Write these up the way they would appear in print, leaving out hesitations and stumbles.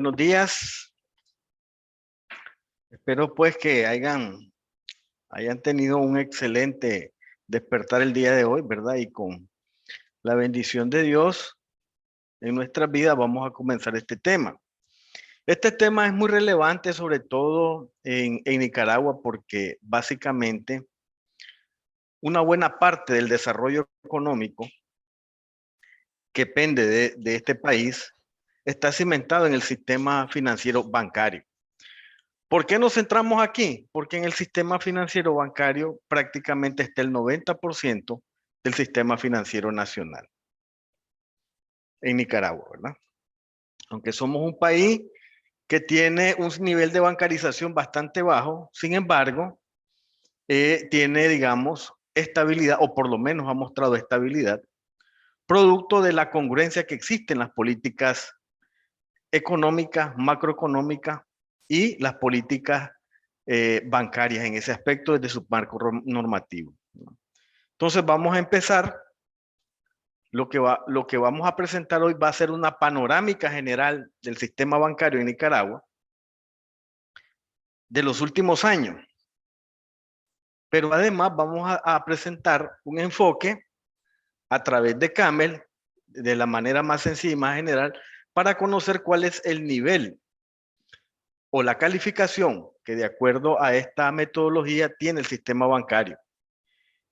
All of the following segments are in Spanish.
Buenos días. Espero pues que hayan tenido un excelente despertar el día de hoy, ¿verdad? Y con la bendición de Dios en nuestras vidas vamos a comenzar este tema. Este tema es muy relevante, sobre todo en Nicaragua, porque básicamente una buena parte del desarrollo económico que pende de este país está cimentado en el sistema financiero bancario. ¿Por qué nos centramos aquí? Porque en el sistema financiero bancario prácticamente está el 90% del sistema financiero nacional en Nicaragua, ¿verdad? Aunque somos un país que tiene un nivel de bancarización bastante bajo, sin embargo, tiene, digamos, estabilidad, o por lo menos ha mostrado estabilidad, producto de la congruencia que existe en las políticas económicas, macroeconómicas y las políticas bancarias en ese aspecto desde su marco normativo. Entonces vamos a empezar. Lo que vamos a presentar hoy va a ser una panorámica general del sistema bancario en Nicaragua de los últimos años. Pero además vamos a presentar un enfoque a través de Camel de la manera más sencilla y más general para conocer cuál es el nivel o la calificación que de acuerdo a esta metodología tiene el sistema bancario.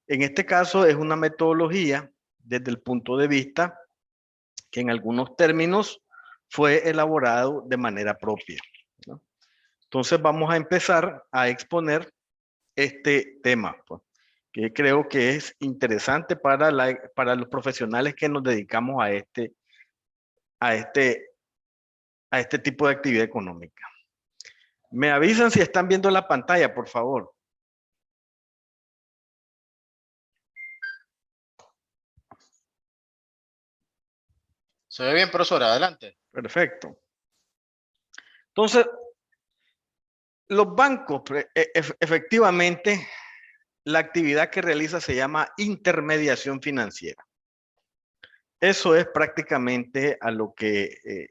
En este caso es una metodología desde el punto de vista que en algunos términos fue elaborado de manera propia, ¿no? Entonces vamos a empezar a exponer este tema, pues, que creo que es interesante para los profesionales que nos dedicamos a este tipo de actividad económica. Me avisan si están viendo la pantalla, por favor. Se ve bien, profesor, adelante. Perfecto. Entonces, los bancos, efectivamente, la actividad que realiza se llama intermediación financiera. Eso es prácticamente a lo que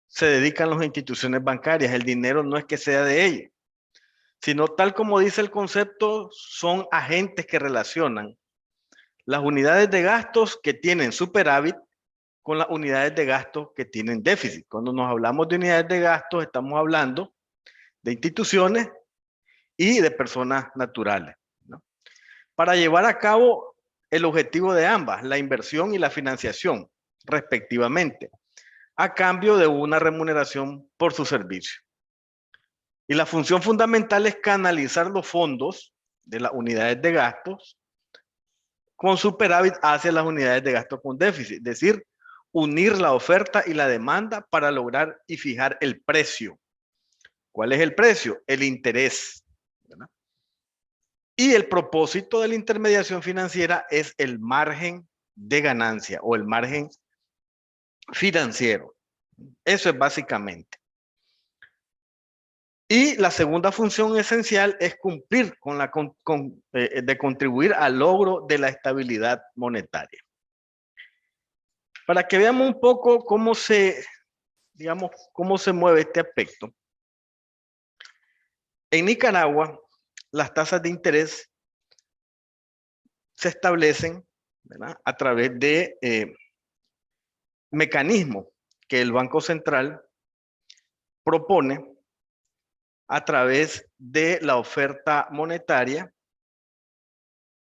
se dedican las instituciones bancarias. El dinero no es que sea de ellos, sino tal como dice el concepto, son agentes que relacionan las unidades de gastos que tienen superávit con las unidades de gastos que tienen déficit. Cuando nos hablamos de unidades de gastos, estamos hablando de instituciones y de personas naturales, ¿no? Para llevar a cabo el objetivo de ambas, la inversión y la financiación, respectivamente, a cambio de una remuneración por su servicio. Y la función fundamental es canalizar los fondos de las unidades de gastos con superávit hacia las unidades de gasto con déficit, es decir, unir la oferta y la demanda para lograr y fijar el precio. ¿Cuál es el precio? El interés, ¿verdad? Y el propósito de la intermediación financiera es el margen de ganancia o el margen financiero. Eso es básicamente. Y la segunda función esencial es cumplir con de contribuir al logro de la estabilidad monetaria. Para que veamos un poco cómo se mueve este aspecto. En Nicaragua, las tasas de interés se establecen, ¿verdad?, a través de mecanismos que el Banco Central propone a través de la oferta monetaria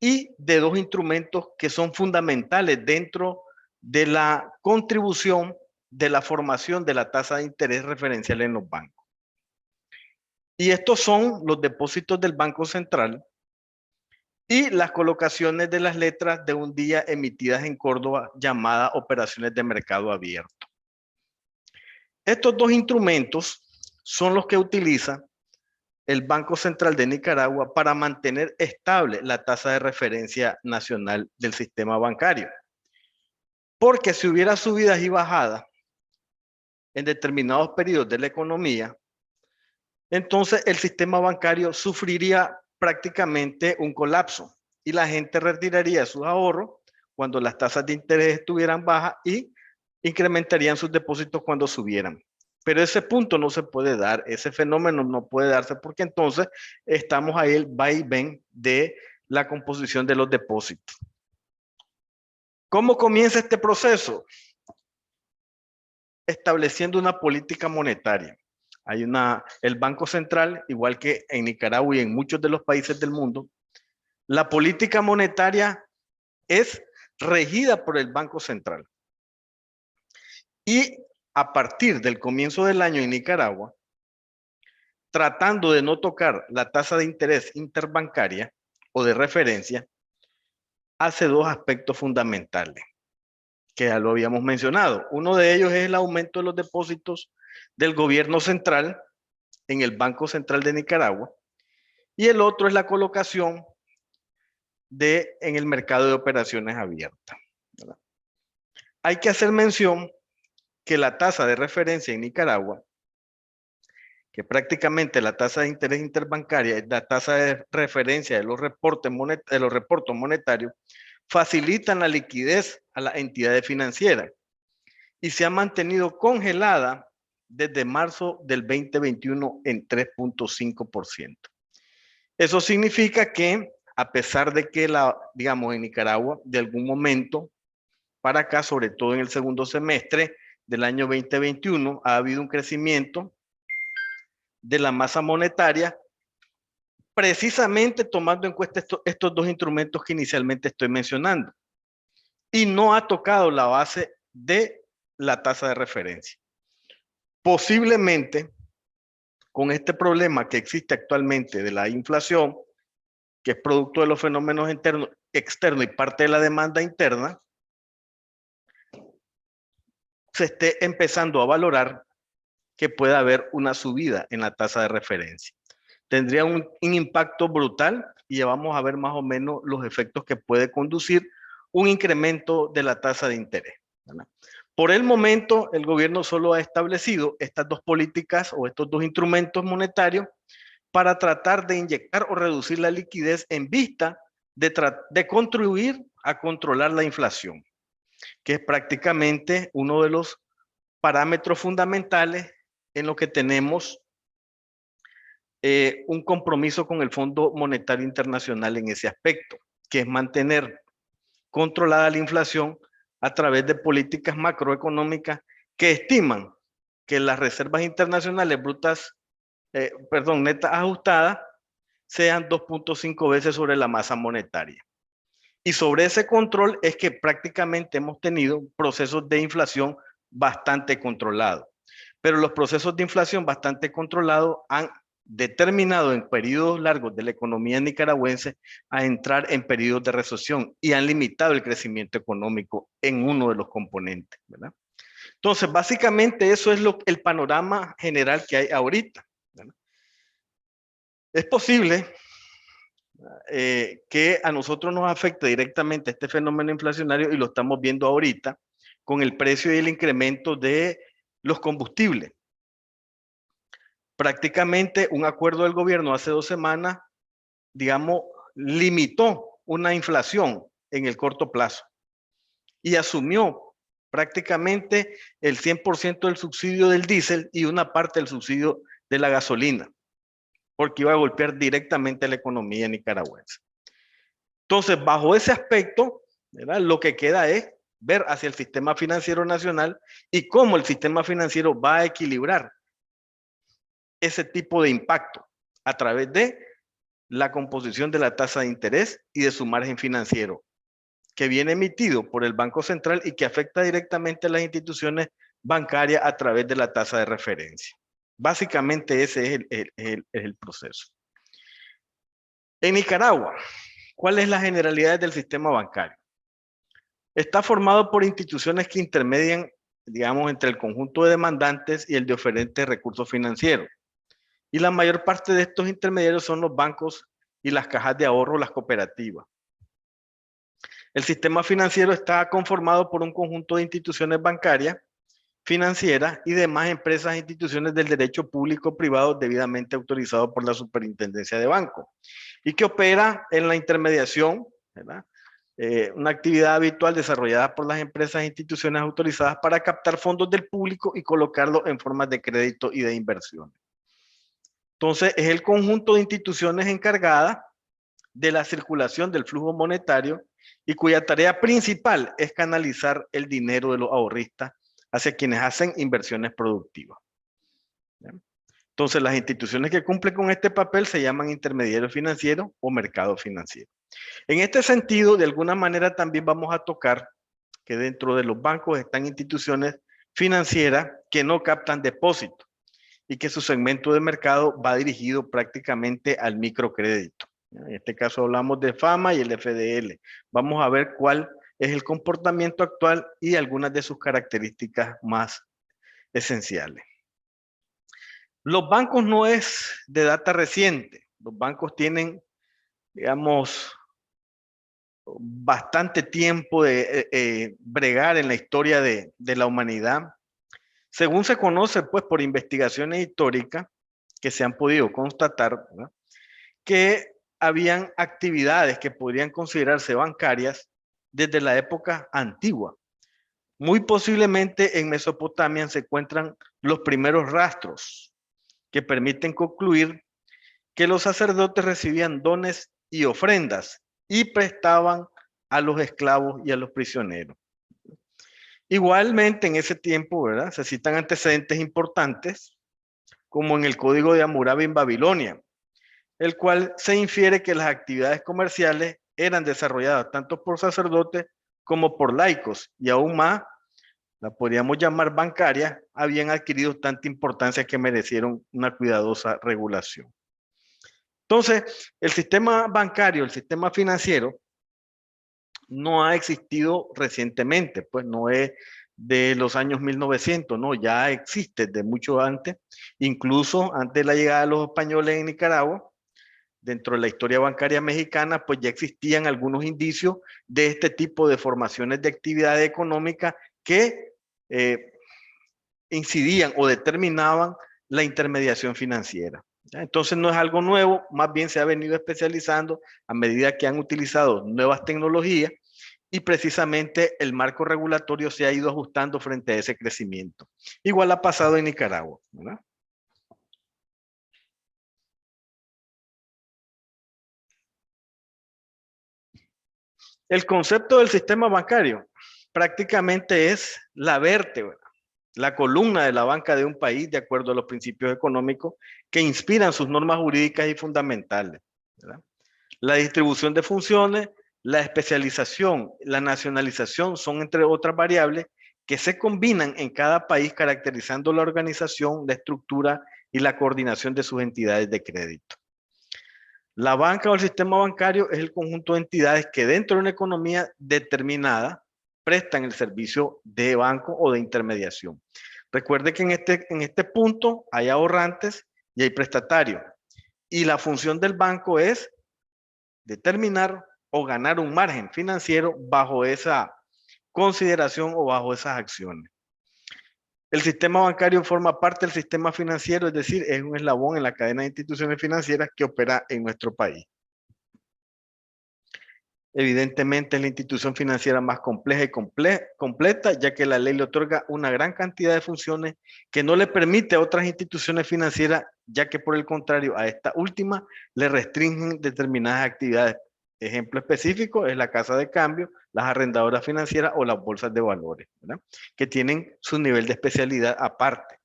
y de dos instrumentos que son fundamentales dentro de la contribución de la formación de la tasa de interés referencial en los bancos. Y estos son los depósitos del Banco Central y las colocaciones de las letras de un día emitidas en Córdoba llamadas operaciones de mercado abierto. Estos dos instrumentos son los que utiliza el Banco Central de Nicaragua para mantener estable la tasa de referencia nacional del sistema bancario. Porque si hubiera subidas y bajadas en determinados periodos de la economía, entonces el sistema bancario sufriría prácticamente un colapso y la gente retiraría sus ahorros cuando las tasas de interés estuvieran bajas y incrementarían sus depósitos cuando subieran. Pero ese punto no se puede dar, ese fenómeno no puede darse porque entonces estamos ahí el vaivén de la composición de los depósitos. ¿Cómo comienza este proceso? Estableciendo una política monetaria. El Banco Central, igual que en Nicaragua y en muchos de los países del mundo, la política monetaria es regida por el Banco Central. Y a partir del comienzo del año en Nicaragua, tratando de no tocar la tasa de interés interbancaria o de referencia, hace dos aspectos fundamentales que ya lo habíamos mencionado. Uno de ellos es el aumento de los depósitos del gobierno central en el Banco Central de Nicaragua y el otro es la colocación en el mercado de operaciones abiertas, ¿verdad? Hay que hacer mención que la tasa de referencia en Nicaragua, que prácticamente la tasa de interés interbancaria es la tasa de referencia de los reportes monetarios, facilitan la liquidez a las entidades financieras y se ha mantenido congelada desde marzo del 2021 en 3.5%. Eso significa que a pesar de que digamos en Nicaragua, de algún momento para acá, sobre todo en el segundo semestre del año 2021, ha habido un crecimiento de la masa monetaria, precisamente tomando en cuenta estos dos instrumentos que inicialmente estoy mencionando. Y no ha tocado la base de la tasa de referencia. Posiblemente, con este problema que existe actualmente de la inflación, que es producto de los fenómenos externos y parte de la demanda interna, se esté empezando a valorar que pueda haber una subida en la tasa de referencia. Tendría un impacto brutal y ya vamos a ver más o menos los efectos que puede conducir un incremento de la tasa de interés, ¿verdad? Por el momento, el gobierno solo ha establecido estas dos políticas o estos dos instrumentos monetarios para tratar de inyectar o reducir la liquidez en vista de contribuir a controlar la inflación, que es prácticamente uno de los parámetros fundamentales en lo que tenemos un compromiso con el Fondo Monetario Internacional en ese aspecto, que es mantener controlada la inflación a través de políticas macroeconómicas que estiman que las reservas internacionales netas ajustadas sean 2.5 veces sobre la masa monetaria. Y sobre ese control es que prácticamente hemos tenido procesos de inflación bastante controlados. Pero los procesos de inflación bastante controlados han determinado en periodos largos de la economía nicaragüense a entrar en periodos de recesión y han limitado el crecimiento económico en uno de los componentes, ¿verdad? Entonces, básicamente eso es el panorama general que hay ahorita, ¿verdad? Es posible que a nosotros nos afecte directamente este fenómeno inflacionario y lo estamos viendo ahorita con el precio y el incremento de los combustibles. Prácticamente un acuerdo del gobierno hace 2 semanas, digamos, limitó una inflación en el corto plazo y asumió prácticamente el 100% del subsidio del diésel y una parte del subsidio de la gasolina, porque iba a golpear directamente a la economía nicaragüense. Entonces, bajo ese aspecto, ¿verdad? Lo que queda es ver hacia el sistema financiero nacional y cómo el sistema financiero va a equilibrar ese tipo de impacto a través de la composición de la tasa de interés y de su margen financiero, que viene emitido por el Banco Central y que afecta directamente a las instituciones bancarias a través de la tasa de referencia. Básicamente ese es el proceso. En Nicaragua, ¿cuál es la generalidad del sistema bancario? Está formado por instituciones que intermedian, digamos, entre el conjunto de demandantes y el de oferentes de recursos financieros. Y la mayor parte de estos intermediarios son los bancos y las cajas de ahorro, las cooperativas. El sistema financiero está conformado por un conjunto de instituciones bancarias, financieras y demás empresas e instituciones del derecho público privado debidamente autorizados por la Superintendencia de Bancos y que opera en la intermediación, ¿verdad?, una actividad habitual desarrollada por las empresas e instituciones autorizadas para captar fondos del público y colocarlos en formas de crédito y de inversión. Entonces, es el conjunto de instituciones encargadas de la circulación del flujo monetario y cuya tarea principal es canalizar el dinero de los ahorristas hacia quienes hacen inversiones productivas. Entonces, las instituciones que cumplen con este papel se llaman intermediarios financieros o mercado financiero. En este sentido, de alguna manera también vamos a tocar que dentro de los bancos están instituciones financieras que no captan depósitos y que su segmento de mercado va dirigido prácticamente al microcrédito. En este caso hablamos de FAMA y el FDL. Vamos a ver cuál es el comportamiento actual y algunas de sus características más esenciales. Los bancos no es de data reciente. Los bancos tienen, digamos, bastante tiempo de bregar en la historia de la humanidad. Según se conoce, pues, por investigaciones históricas que se han podido constatar, ¿no?, que habían actividades que podrían considerarse bancarias desde la época antigua. Muy posiblemente en Mesopotamia se encuentran los primeros rastros que permiten concluir que los sacerdotes recibían dones y ofrendas y prestaban a los esclavos y a los prisioneros. Igualmente en ese tiempo, ¿verdad?, se citan antecedentes importantes como en el Código de Hammurabi en Babilonia, el cual se infiere que las actividades comerciales eran desarrolladas tanto por sacerdotes como por laicos, y aún más, la podríamos llamar bancaria, habían adquirido tanta importancia que merecieron una cuidadosa regulación. Entonces, el sistema bancario, el sistema financiero, no ha existido recientemente, pues no es de los años 1900, no, ya existe de mucho antes, incluso antes de la llegada de los españoles en Nicaragua. Dentro de la historia bancaria mexicana, pues ya existían algunos indicios de este tipo de formaciones de actividad económica que incidían o determinaban la intermediación financiera. Entonces no es algo nuevo, más bien se ha venido especializando a medida que han utilizado nuevas tecnologías y precisamente el marco regulatorio se ha ido ajustando frente a ese crecimiento. Igual ha pasado en Nicaragua, ¿verdad? El concepto del sistema bancario prácticamente es la vértebra, la columna de la banca de un país de acuerdo a los principios económicos que inspiran sus normas jurídicas y fundamentales, ¿verdad? La distribución de funciones, la especialización, la nacionalización son entre otras variables que se combinan en cada país caracterizando la organización, la estructura y la coordinación de sus entidades de crédito. La banca o el sistema bancario es el conjunto de entidades que dentro de una economía determinada prestan el servicio de banco o de intermediación. Recuerde que en este punto hay ahorrantes y hay prestatarios. Y la función del banco es determinar o ganar un margen financiero bajo esa consideración o bajo esas acciones. El sistema bancario forma parte del sistema financiero, es decir, es un eslabón en la cadena de instituciones financieras que opera en nuestro país. Evidentemente es la institución financiera más compleja y completa, ya que la ley le otorga una gran cantidad de funciones que no le permite a otras instituciones financieras, ya que por el contrario a esta última le restringen determinadas actividades. Ejemplo específico es la casa de cambio, las arrendadoras financieras o las bolsas de valores, ¿verdad?, que tienen su nivel de especialidad aparte,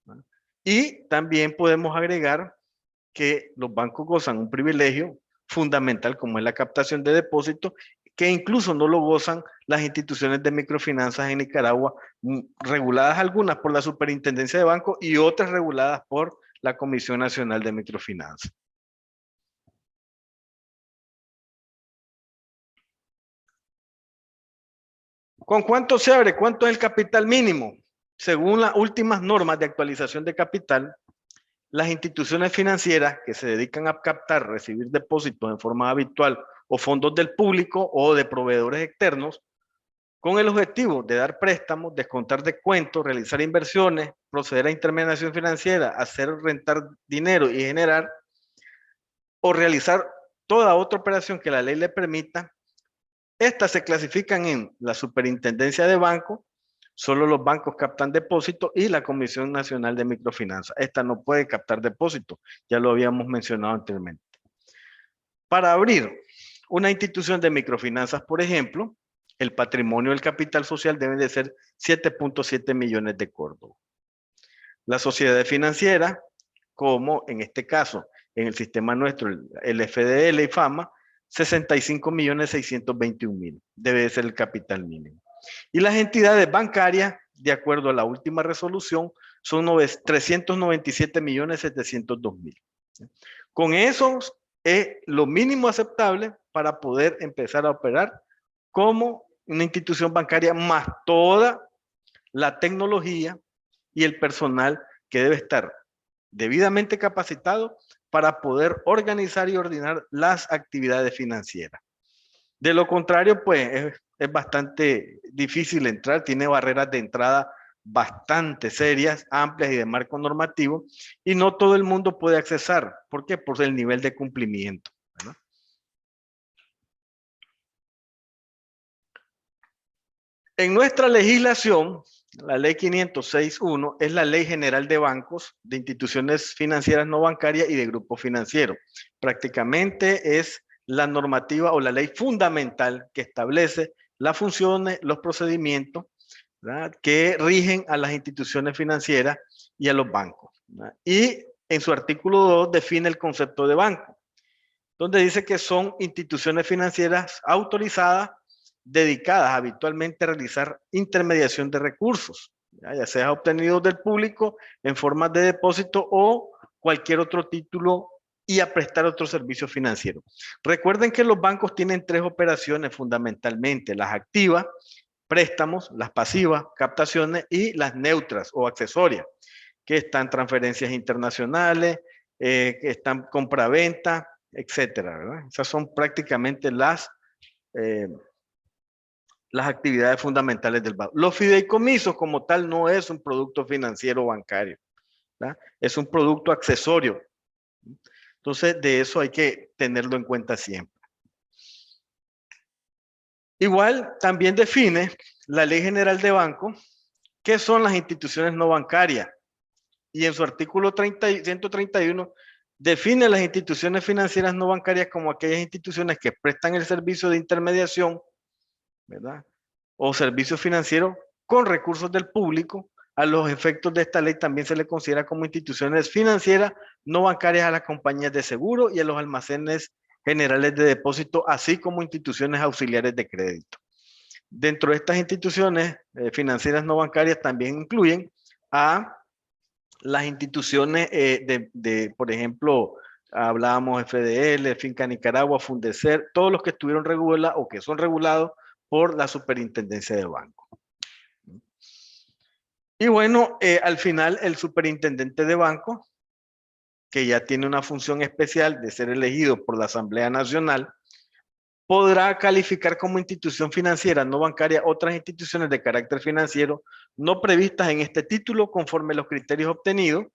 ¿verdad? Y también podemos agregar que los bancos gozan un privilegio fundamental como es la captación de depósitos, que incluso no lo gozan las instituciones de microfinanzas en Nicaragua, reguladas algunas por la Superintendencia de Bancos y otras reguladas por la Comisión Nacional de Microfinanzas. ¿Con cuánto se abre? ¿Cuánto es el capital mínimo? Según las últimas normas de actualización de capital, las instituciones financieras que se dedican a captar, recibir depósitos en forma habitual o fondos del público o de proveedores externos, con el objetivo de dar préstamos, descontar descuentos, realizar inversiones, proceder a intermediación financiera, hacer rentar dinero y generar o realizar toda otra operación que la ley le permita, Estas se clasifican en la Superintendencia de Banco, solo los bancos captan depósitos, y la Comisión Nacional de Microfinanzas. Esta no puede captar depósitos, ya lo habíamos mencionado anteriormente. Para abrir una institución de microfinanzas, por ejemplo, el patrimonio del capital social debe de ser 7.7 millones de córdobas. La sociedad financiera, como en este caso, en el sistema nuestro, el FDL y FAMA, 65.621.000 debe de ser el capital mínimo. Y las entidades bancarias, de acuerdo a la última resolución, son 397.702.000. Con eso es lo mínimo aceptable para poder empezar a operar como una institución bancaria, más toda la tecnología y el personal que debe estar debidamente capacitado para poder organizar y ordenar las actividades financieras. De lo contrario, pues es bastante difícil entrar, tiene barreras de entrada bastante serias, amplias y de marco normativo, y no todo el mundo puede accesar. ¿Por qué? Por el nivel de cumplimiento, ¿verdad? En nuestra legislación, la ley 506.1 es la ley general de bancos, de instituciones financieras no bancarias y de grupos financieros. Prácticamente es la normativa o la ley fundamental que establece las funciones, los procedimientos, ¿verdad?, que rigen a las instituciones financieras y a los bancos, ¿verdad? Y en su artículo 2 define el concepto de banco, donde dice que son instituciones financieras autorizadas dedicadas habitualmente a realizar intermediación de recursos, ya sea obtenidos del público en forma de depósito o cualquier otro título, y a prestar otros servicios financieros. Recuerden que los bancos tienen tres operaciones fundamentalmente: las activas, préstamos; las pasivas, captaciones; y las neutras o accesorias, que están transferencias internacionales, que están compra-venta, etcétera, ¿verdad? Esas son prácticamente las actividades fundamentales del banco. Los fideicomisos como tal no es un producto financiero bancario, ¿verdad? Es un producto accesorio. Entonces, de eso hay que tenerlo en cuenta siempre. Igual, también define la Ley General de Banco qué son las instituciones no bancarias, y en su artículo 131 define las instituciones financieras no bancarias como aquellas instituciones que prestan el servicio de intermediación, ¿verdad?, o servicios financieros con recursos del público. A los efectos de esta ley también se le considera como instituciones financieras no bancarias a las compañías de seguro y a los almacenes generales de depósito, así como instituciones auxiliares de crédito. Dentro de estas instituciones financieras no bancarias también incluyen a las instituciones por ejemplo, hablábamos FDL, Finca Nicaragua, Fundecer, todos los que estuvieron regulados o que son regulados por la Superintendencia de Banco. Y bueno, al final el superintendente de banco, que ya tiene una función especial de ser elegido por la Asamblea Nacional, podrá calificar como institución financiera no bancaria otras instituciones de carácter financiero no previstas en este título, conforme a los criterios obtenidos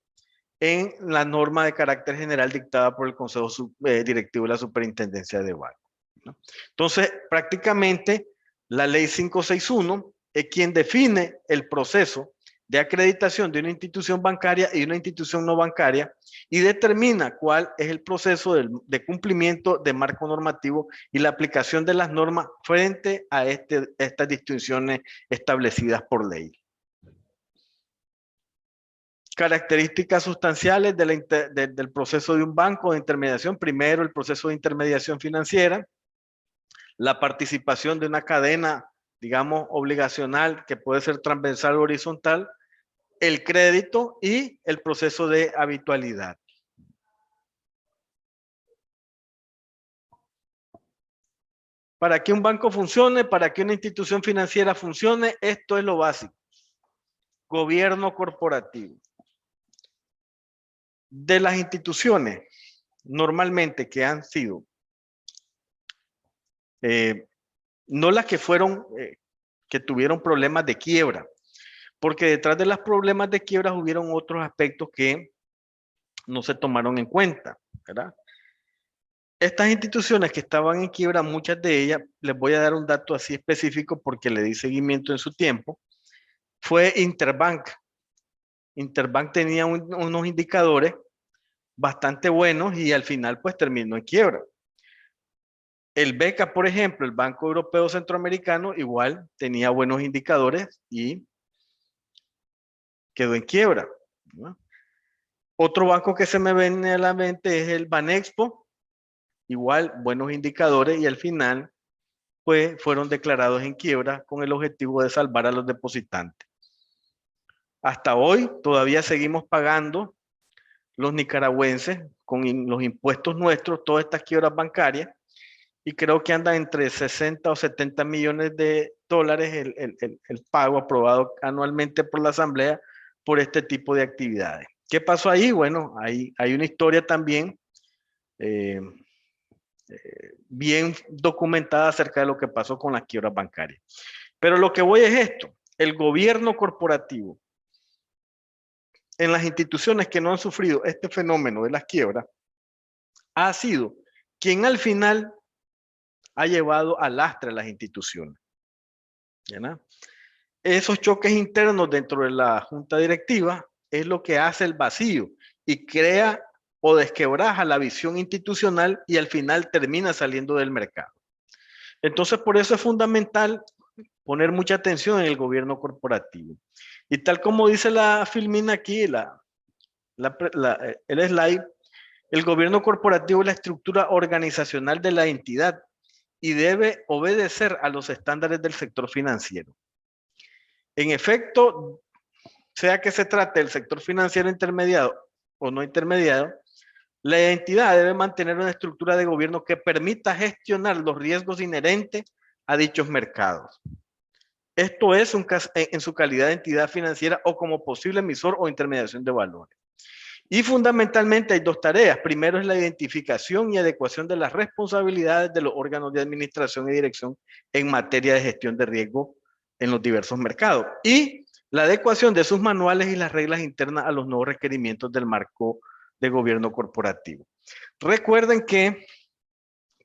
en la norma de carácter general dictada por el Consejo Directivo de la Superintendencia de Banco, ¿no? Entonces, prácticamente la ley 561 es quien define el proceso de acreditación de una institución bancaria y una institución no bancaria, y determina cuál es el proceso de cumplimiento de marco normativo y la aplicación de las normas frente a estas distinciones establecidas por ley. Características sustanciales del proceso de un banco de intermediación. Primero, el proceso de intermediación financiera, la participación de una cadena, digamos, obligacional, que puede ser transversal o horizontal, el crédito y el proceso de habitualidad. Para que un banco funcione, para que una institución financiera funcione, esto es lo básico: gobierno corporativo. De las instituciones normalmente que han sido, no las que fueron, que tuvieron problemas de quiebra, porque detrás de los problemas de quiebra hubieron otros aspectos que no se tomaron en cuenta, ¿verdad? Estas instituciones que estaban en quiebra, muchas de ellas, les voy a dar un dato así específico porque le di seguimiento en su tiempo, fue Interbank. Interbank tenía unos indicadores bastante buenos y al final pues terminó en quiebra. El BECA, por ejemplo, el Banco Europeo Centroamericano, igual tenía buenos indicadores y quedó en quiebra, ¿no? Otro banco que se me viene a la mente es el Banexpo, igual buenos indicadores y al final pues fueron declarados en quiebra con el objetivo de salvar a los depositantes. Hasta hoy todavía seguimos pagando los nicaragüenses con los impuestos nuestros todas estas quiebras bancarias y creo que anda entre 60 o 70 millones de dólares el pago aprobado anualmente por la Asamblea por este tipo de actividades. ¿Qué pasó ahí? Bueno, hay una historia también bien documentada acerca de lo que pasó con las quiebras bancarias. Pero lo que voy es esto, el gobierno corporativo en las instituciones que no han sufrido este fenómeno de las quiebras ha sido quien al final ha llevado al lastre a las instituciones. ¿Ya? Esos choques internos dentro de la junta directiva es lo que hace el vacío y crea o desquebraja la visión institucional y al final termina saliendo del mercado. Entonces, por eso es fundamental poner mucha atención en el gobierno corporativo. Y tal como dice la Filmina aquí, el slide, el gobierno corporativo es la estructura organizacional de la entidad y debe obedecer a los estándares del sector financiero. En efecto, sea que se trate del sector financiero intermediado o no intermediado, la entidad debe mantener una estructura de gobierno que permita gestionar los riesgos inherentes a dichos mercados. Esto es en su calidad de entidad financiera o como posible emisor o intermediación de valores. Y fundamentalmente hay dos tareas. Primero es la identificación y adecuación de las responsabilidades de los órganos de administración y dirección en materia de gestión de riesgo en los diversos mercados. Y la adecuación de sus manuales y las reglas internas a los nuevos requerimientos del marco de gobierno corporativo. Recuerden que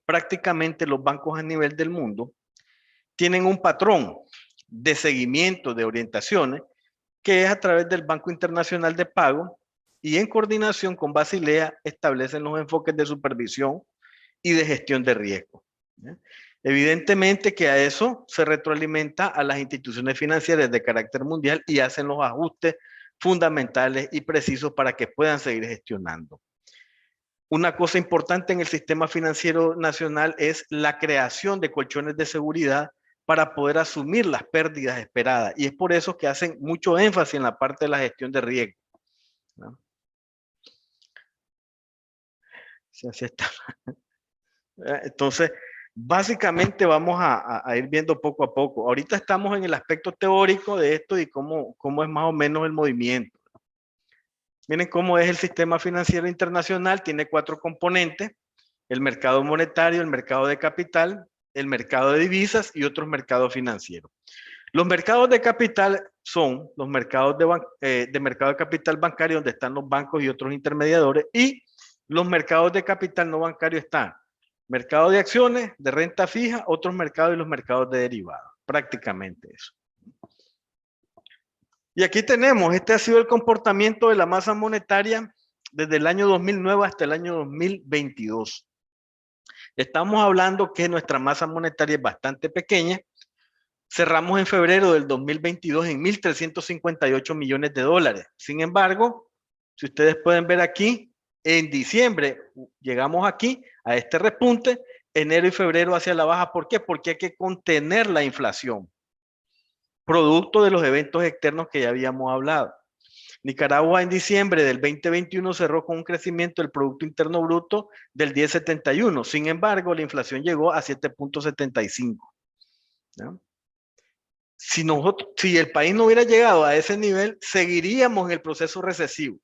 prácticamente los bancos a nivel del mundo tienen un patrón de seguimiento de orientaciones que es a través del Banco Internacional de Pago y en coordinación con Basilea establecen los enfoques de supervisión y de gestión de riesgo. Evidentemente que a eso se retroalimenta a las instituciones financieras de carácter mundial y hacen los ajustes fundamentales y precisos para que puedan seguir gestionando. Una cosa importante en el sistema financiero nacional es la creación de colchones de seguridad para poder asumir las pérdidas esperadas. Y es por eso que hacen mucho énfasis en la parte de la gestión de riesgo, ¿no? Entonces, básicamente vamos a ir viendo poco a poco. Ahorita estamos en el aspecto teórico de esto y cómo es más o menos el movimiento. Miren cómo es el sistema financiero internacional. Tiene 4 componentes: el mercado monetario, el mercado de capital, el mercado de divisas y otros mercados financieros. Los mercados de capital son los mercados de mercado de capital bancario, donde están los bancos y otros intermediadores, y los mercados de capital no bancario están mercado de acciones, de renta fija, otros mercados y los mercados de derivados. Prácticamente eso. Y aquí tenemos, este ha sido el comportamiento de la masa monetaria desde el año 2009 hasta el año 2022. Estamos hablando que nuestra masa monetaria es bastante pequeña. Cerramos en febrero del 2022 en 1.358 millones de dólares. Sin embargo, si ustedes pueden ver aquí, en diciembre llegamos aquí a este repunte, enero y febrero hacia la baja. ¿Por qué? Porque hay que contener la inflación, producto de los eventos externos que ya habíamos hablado. Nicaragua en diciembre del 2021 cerró con un crecimiento del Producto Interno Bruto del 10,71. Sin embargo, la inflación llegó a 7,75. ¿No? Si el país no hubiera llegado a ese nivel, seguiríamos en el proceso recesivo.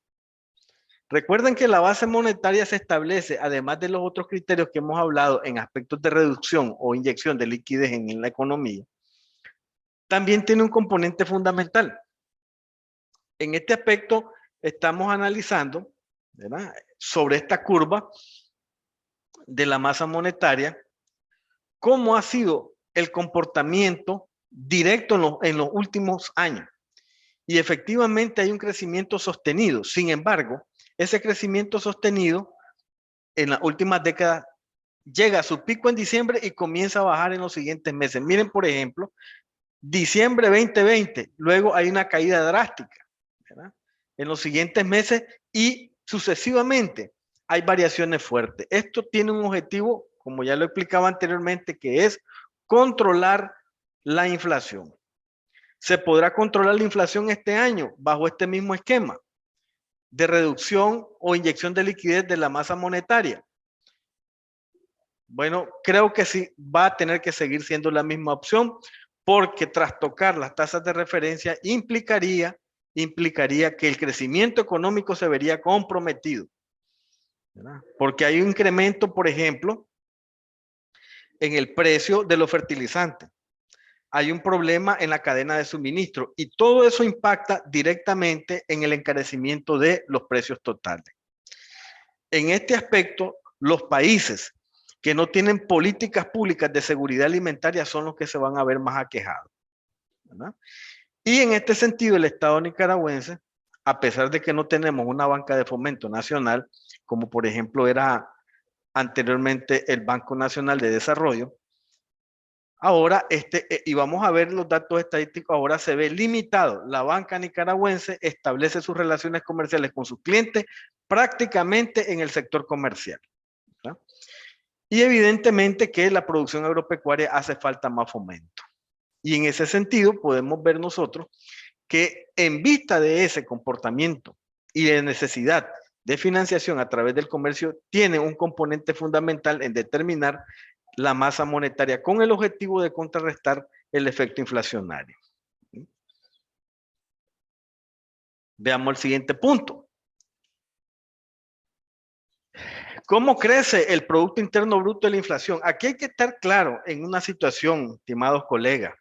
Recuerden que la base monetaria se establece, además de los otros criterios que hemos hablado en aspectos de reducción o inyección de liquidez en la economía, también tiene un componente fundamental. En este aspecto estamos analizando, ¿verdad?, sobre esta curva de la masa monetaria, cómo ha sido el comportamiento directo en los últimos años. Y efectivamente hay un crecimiento sostenido. Sin embargo, ese crecimiento sostenido en las últimas décadas llega a su pico en diciembre y comienza a bajar en los siguientes meses. Miren, por ejemplo, diciembre 2020, luego hay una caída drástica, ¿verdad?, en los siguientes meses y sucesivamente hay variaciones fuertes. Esto tiene un objetivo, como ya lo explicaba anteriormente, que es controlar la inflación. ¿Se podrá controlar la inflación este año bajo este mismo esquema de reducción o inyección de liquidez de la masa monetaria? Bueno, creo que sí va a tener que seguir siendo la misma opción, porque trastocar las tasas de referencia implicaría que el crecimiento económico se vería comprometido, ¿verdad? Porque hay un incremento, por ejemplo, en el precio de los fertilizantes. Hay un problema en la cadena de suministro y todo eso impacta directamente en el encarecimiento de los precios totales. En este aspecto, los países que no tienen políticas públicas de seguridad alimentaria son los que se van a ver más aquejados, ¿verdad? Y en este sentido, el Estado nicaragüense, a pesar de que no tenemos una banca de fomento nacional, como por ejemplo era anteriormente el Banco Nacional de Desarrollo, ahora, y vamos a ver los datos estadísticos, ahora se ve limitado. La banca nicaragüense establece sus relaciones comerciales con sus clientes prácticamente en el sector comercial, ¿verdad? Y evidentemente que la producción agropecuaria hace falta más fomento. Y en ese sentido podemos ver nosotros que en vista de ese comportamiento y de necesidad de financiación a través del comercio, tiene un componente fundamental en determinar la masa monetaria con el objetivo de contrarrestar el efecto inflacionario. Veamos el siguiente punto. ¿Cómo crece el Producto Interno Bruto de la inflación? Aquí hay que estar claro en una situación, estimados colegas.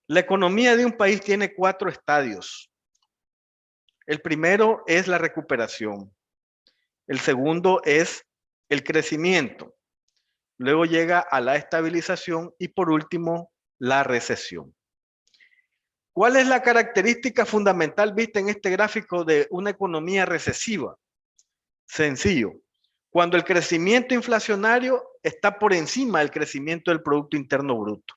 La economía de un país tiene 4 estadios. El primero es la recuperación. El segundo es el crecimiento. Luego llega a la estabilización y por último, la recesión. ¿Cuál es la característica fundamental vista en este gráfico de una economía recesiva? Sencillo. Cuando el crecimiento inflacionario está por encima del crecimiento del Producto Interno Bruto.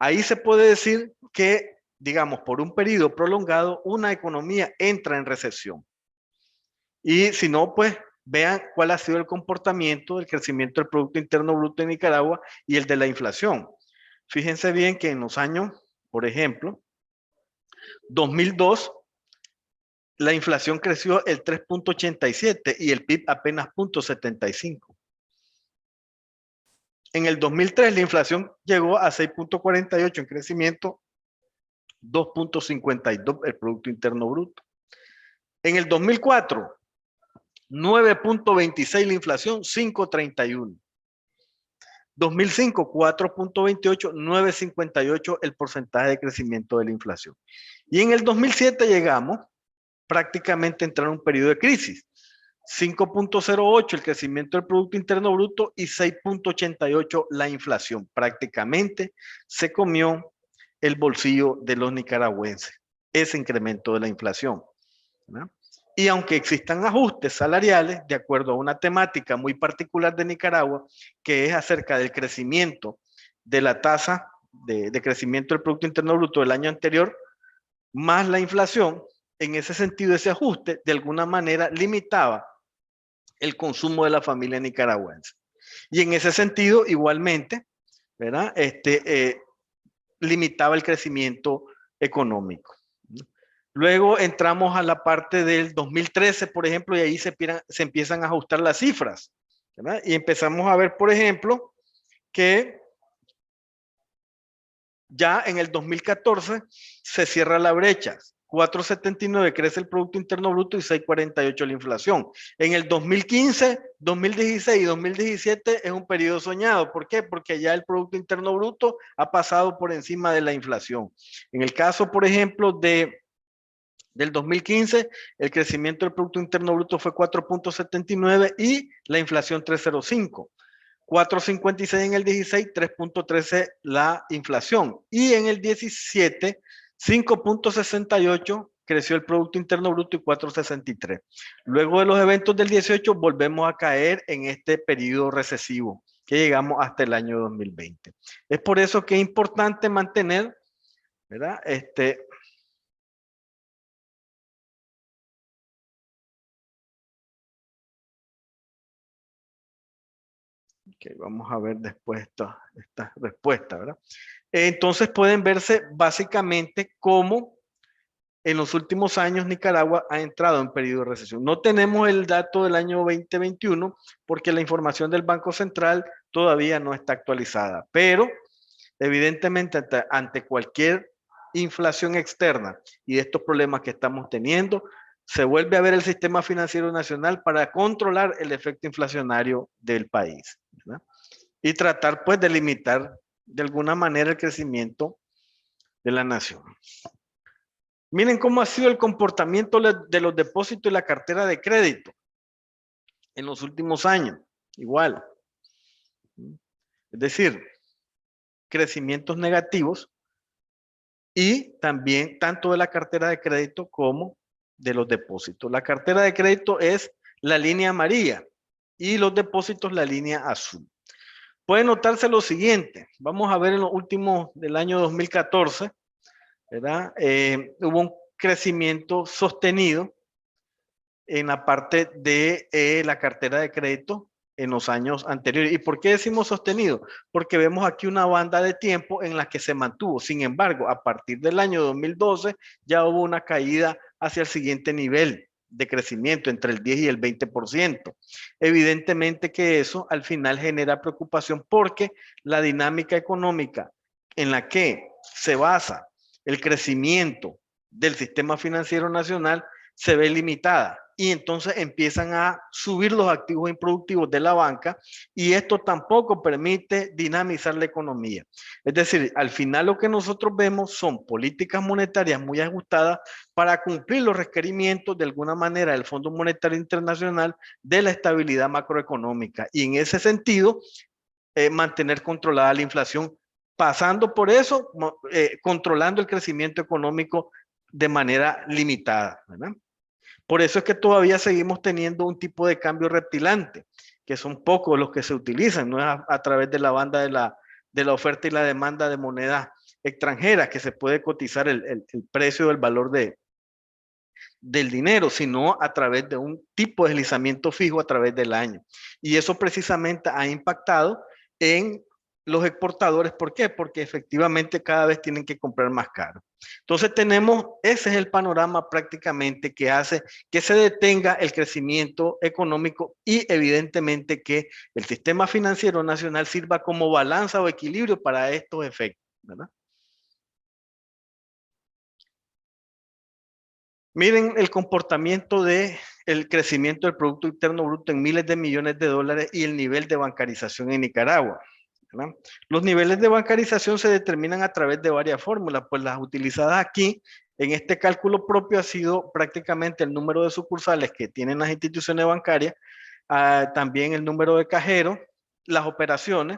Ahí se puede decir que, digamos, por un periodo prolongado, una economía entra en recesión. Y si no, pues vean cuál ha sido el comportamiento del crecimiento del Producto Interno Bruto en Nicaragua y el de la inflación. Fíjense bien que en los años, por ejemplo, 2002, la inflación creció el 3.87 y el PIB apenas 0.75. En el 2003 la inflación llegó a 6.48 en crecimiento, 2.52 el Producto Interno Bruto. En el 2004, 9.26 la inflación, 5.31. 2005, 4.28, 9.58 el porcentaje de crecimiento de la inflación. Y en el 2007 llegamos prácticamente a entrar en un periodo de crisis. 5.08 el crecimiento del Producto Interno Bruto y 6.88 la inflación. Prácticamente se comió el bolsillo de los nicaragüenses, ese incremento de la inflación, ¿verdad? Y aunque existan ajustes salariales, de acuerdo a una temática muy particular de Nicaragua, que es acerca del crecimiento de la tasa de crecimiento del Producto Interno Bruto del año anterior, más la inflación, en ese sentido, ese ajuste de alguna manera limitaba el consumo de la familia nicaragüense. Y en ese sentido, igualmente, ¿verdad? Limitaba el crecimiento económico. Luego entramos a la parte del 2013, por ejemplo, y ahí se empiezan a ajustar las cifras, ¿verdad? Y empezamos a ver, por ejemplo, que ya en el 2014 se cierra la brecha. 4.79 crece el Producto Interno Bruto y 6.48 la inflación. En el 2015, 2016 y 2017 es un periodo soñado. ¿Por qué? Porque ya el Producto Interno Bruto ha pasado por encima de la inflación. En el caso, por ejemplo, de Del 2015, el crecimiento del Producto Interno Bruto fue 4.79 y la inflación 3.05. 4.56 en el 16, 3.13 la inflación. Y en el 17, 5.68 creció el Producto Interno Bruto y 4.63. Luego de los eventos del 18, volvemos a caer en este periodo recesivo que llegamos hasta el año 2020. Es por eso que es importante mantener, ¿verdad? Okay, vamos a ver después esta respuesta, ¿verdad? Entonces pueden verse básicamente cómo en los últimos años Nicaragua ha entrado en periodo de recesión. No tenemos el dato del año 2021 porque la información del Banco Central todavía no está actualizada, pero evidentemente ante cualquier inflación externa y de estos problemas que estamos teniendo, se vuelve a ver el sistema financiero nacional para controlar el efecto inflacionario del país, ¿verdad? Y tratar pues de limitar de alguna manera el crecimiento de la nación. Miren cómo ha sido el comportamiento de los depósitos y la cartera de crédito en los últimos años. Igual. Es decir, crecimientos negativos y también tanto de la cartera de crédito como de los depósitos. La cartera de crédito es la línea amarilla y los depósitos la línea azul. Puede notarse lo siguiente. Vamos a ver en los últimos del año 2014, ¿verdad? Hubo un crecimiento sostenido en la parte de la cartera de crédito en los años anteriores. ¿Y por qué decimos sostenido? Porque vemos aquí una banda de tiempo en la que se mantuvo. Sin embargo, a partir del año 2012 ya hubo una caída hacia el siguiente nivel de crecimiento entre el 10 y el 20%. Evidentemente que eso al final genera preocupación porque la dinámica económica en la que se basa el crecimiento del sistema financiero nacional se ve limitada y entonces empiezan a subir los activos improductivos de la banca y esto tampoco permite dinamizar la economía. Es decir, al final lo que nosotros vemos son políticas monetarias muy ajustadas para cumplir los requerimientos de alguna manera del Fondo Monetario Internacional de la estabilidad macroeconómica y en ese sentido mantener controlada la inflación, pasando por eso, controlando el crecimiento económico de manera limitada, ¿verdad? Por eso es que todavía seguimos teniendo un tipo de cambio reptilante, que son pocos los que se utilizan, no es a través de la banda de la oferta y la demanda de monedas extranjeras que se puede cotizar el precio del valor del dinero, sino a través de un tipo de deslizamiento fijo a través del año. Y eso precisamente ha impactado en los exportadores. ¿Por qué? Porque efectivamente cada vez tienen que comprar más caro. Entonces ese es el panorama prácticamente que hace que se detenga el crecimiento económico y evidentemente que el sistema financiero nacional sirva como balanza o equilibrio para estos efectos, ¿verdad? Miren el comportamiento del crecimiento del Producto Interno Bruto en miles de millones de dólares y el nivel de bancarización en Nicaragua, ¿verdad? Los niveles de bancarización se determinan a través de varias fórmulas, pues las utilizadas aquí en este cálculo propio ha sido prácticamente el número de sucursales que tienen las instituciones bancarias, también el número de cajeros, las operaciones,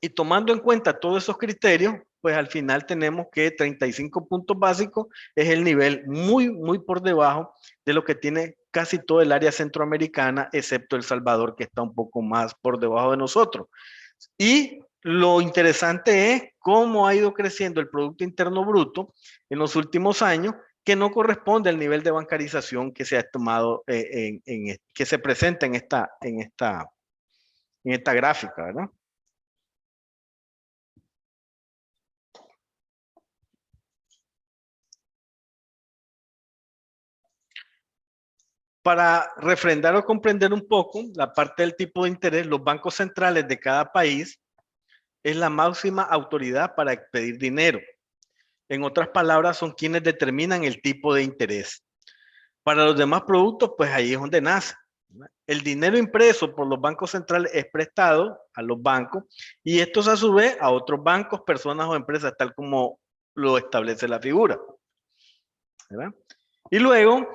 y tomando en cuenta todos esos criterios, pues al final tenemos que 35 puntos básicos es el nivel muy por debajo de lo que tiene casi todo el área centroamericana, excepto El Salvador, que está un poco más por debajo de nosotros. Y lo interesante es cómo ha ido creciendo el Producto Interno Bruto en los últimos años, que no corresponde al nivel de bancarización que se ha tomado, que se presenta en esta gráfica, ¿verdad? Para refrendar o comprender un poco la parte del tipo de interés, los bancos centrales de cada país es la máxima autoridad para expedir dinero. En otras palabras, son quienes determinan el tipo de interés. Para los demás productos, pues ahí es donde nace. El dinero impreso por los bancos centrales es prestado a los bancos y estos a su vez a otros bancos, personas o empresas, tal como lo establece la figura, ¿verdad? Y luego,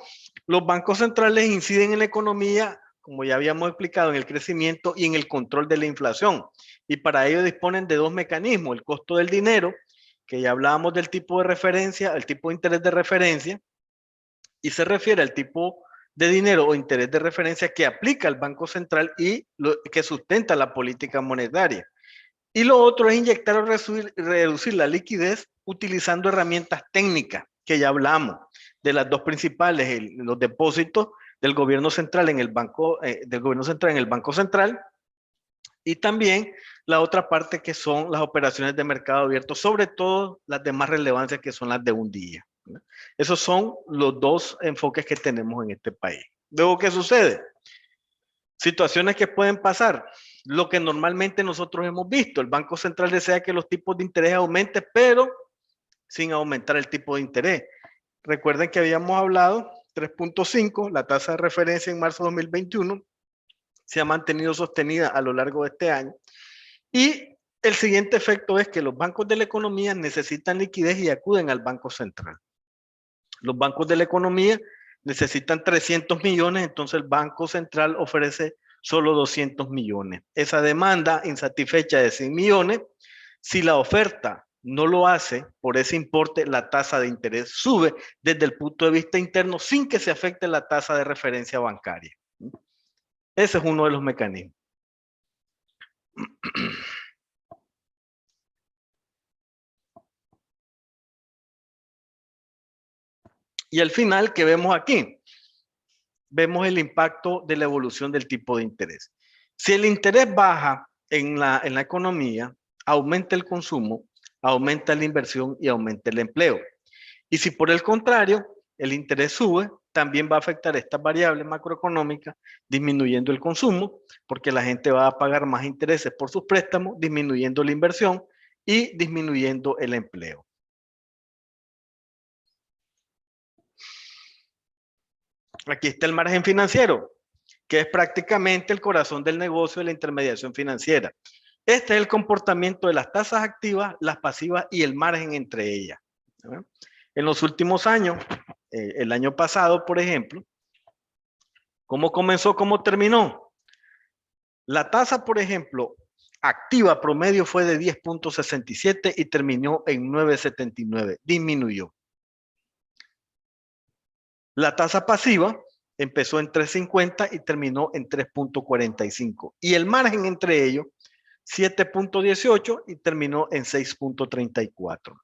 los bancos centrales inciden en la economía, como ya habíamos explicado, en el crecimiento y en el control de la inflación. Y para ello disponen de dos mecanismos: el costo del dinero, que ya hablábamos del tipo de referencia, el tipo de interés de referencia, y se refiere al tipo de dinero o interés de referencia que aplica el Banco Central y que sustenta la política monetaria. Y lo otro es inyectar o reducir la liquidez utilizando herramientas técnicas, que ya hablamos, de las dos principales: los depósitos del gobierno central en el banco, central, y también la otra parte, que son las operaciones de mercado abierto, sobre todo las de más relevancia, que son las de un día. Esos son los dos enfoques que tenemos en este país. Luego, ¿qué sucede? Situaciones que pueden pasar. Lo que normalmente nosotros hemos visto: el Banco Central desea que los tipos de interés aumenten, pero sin aumentar el tipo de interés. Recuerden que habíamos hablado 3.5, la tasa de referencia en marzo de 2021 se ha mantenido sostenida a lo largo de este año. Y el siguiente efecto es que los bancos de la economía necesitan liquidez y acuden al Banco Central. Los bancos de la economía necesitan 300 millones, entonces el Banco Central ofrece solo 200 millones. Esa demanda insatisfecha de 100 millones, si la oferta no lo hace por ese importe, la tasa de interés sube desde el punto de vista interno sin que se afecte la tasa de referencia bancaria. Ese es uno de los mecanismos. Y al final, ¿qué vemos aquí? Vemos el impacto de la evolución del tipo de interés. Si el interés baja en la economía, aumenta el consumo, aumenta la inversión y aumenta el empleo. Y si por el contrario el interés sube, también va a afectar estas variables macroeconómicas, disminuyendo el consumo, porque la gente va a pagar más intereses por sus préstamos, disminuyendo la inversión y disminuyendo el empleo. Aquí está el margen financiero, que es prácticamente el corazón del negocio de la intermediación financiera. Este es el comportamiento de las tasas activas, las pasivas y el margen entre ellas. En los últimos años, el año pasado, por ejemplo, ¿cómo comenzó? ¿Cómo terminó? La tasa, por ejemplo, activa promedio fue de 10.67 y terminó en 9.79. Disminuyó. La tasa pasiva empezó en 3.50 y terminó en 3.45. Y el margen entre ellos, 7.18 y terminó en 6.34.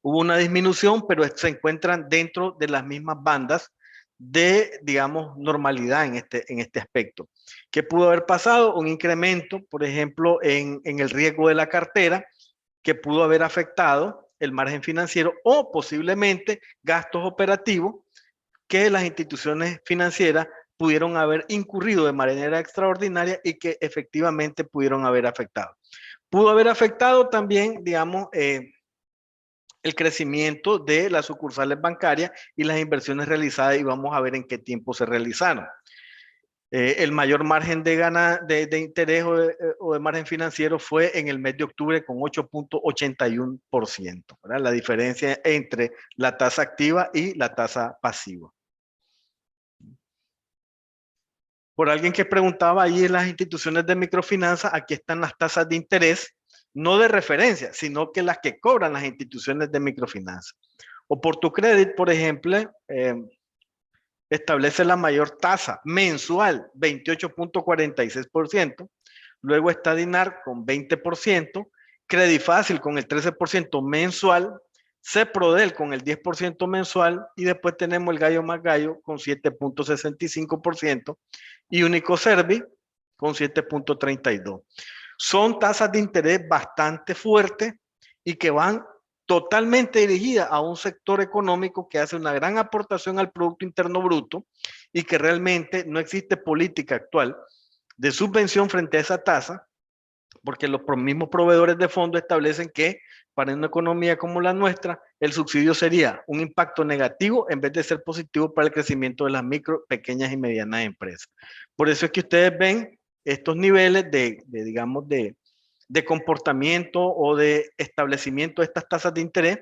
Hubo una disminución, pero se encuentran dentro de las mismas bandas de, digamos, normalidad en este aspecto. ¿Qué pudo haber pasado? Un incremento, por ejemplo, en el riesgo de la cartera, que pudo haber afectado el margen financiero, o posiblemente gastos operativos que las instituciones financieras pudieron haber incurrido de manera extraordinaria y que efectivamente pudieron haber afectado. Pudo haber afectado también, digamos, el crecimiento de las sucursales bancarias y las inversiones realizadas, y vamos a ver en qué tiempo se realizaron. El mayor margen de interés o de margen financiero fue en el mes de octubre, con 8.81%, ¿verdad? La diferencia entre la tasa activa y la tasa pasiva. Por alguien que preguntaba, ahí en las instituciones de microfinanza, aquí están las tasas de interés, no de referencia, sino que las que cobran las instituciones de microfinanza. Oportucredit, por ejemplo, establece la mayor tasa mensual, 28.46%. Luego está Dinar con 20%, Credifácil con el 13% mensual, Ceprodel con el 10% mensual, y después tenemos el gallo más gallo con 7.65% y Unicoservi con 7.32%. Son tasas de interés bastante fuertes y que van totalmente dirigida a un sector económico que hace una gran aportación al Producto Interno Bruto, y que realmente no existe política actual de subvención frente a esa tasa, porque los mismos proveedores de fondos establecen que para una economía como la nuestra, el subsidio sería un impacto negativo en vez de ser positivo para el crecimiento de las micro, pequeñas y medianas empresas. Por eso es que ustedes ven estos niveles digamos, de comportamiento o de establecimiento de estas tasas de interés,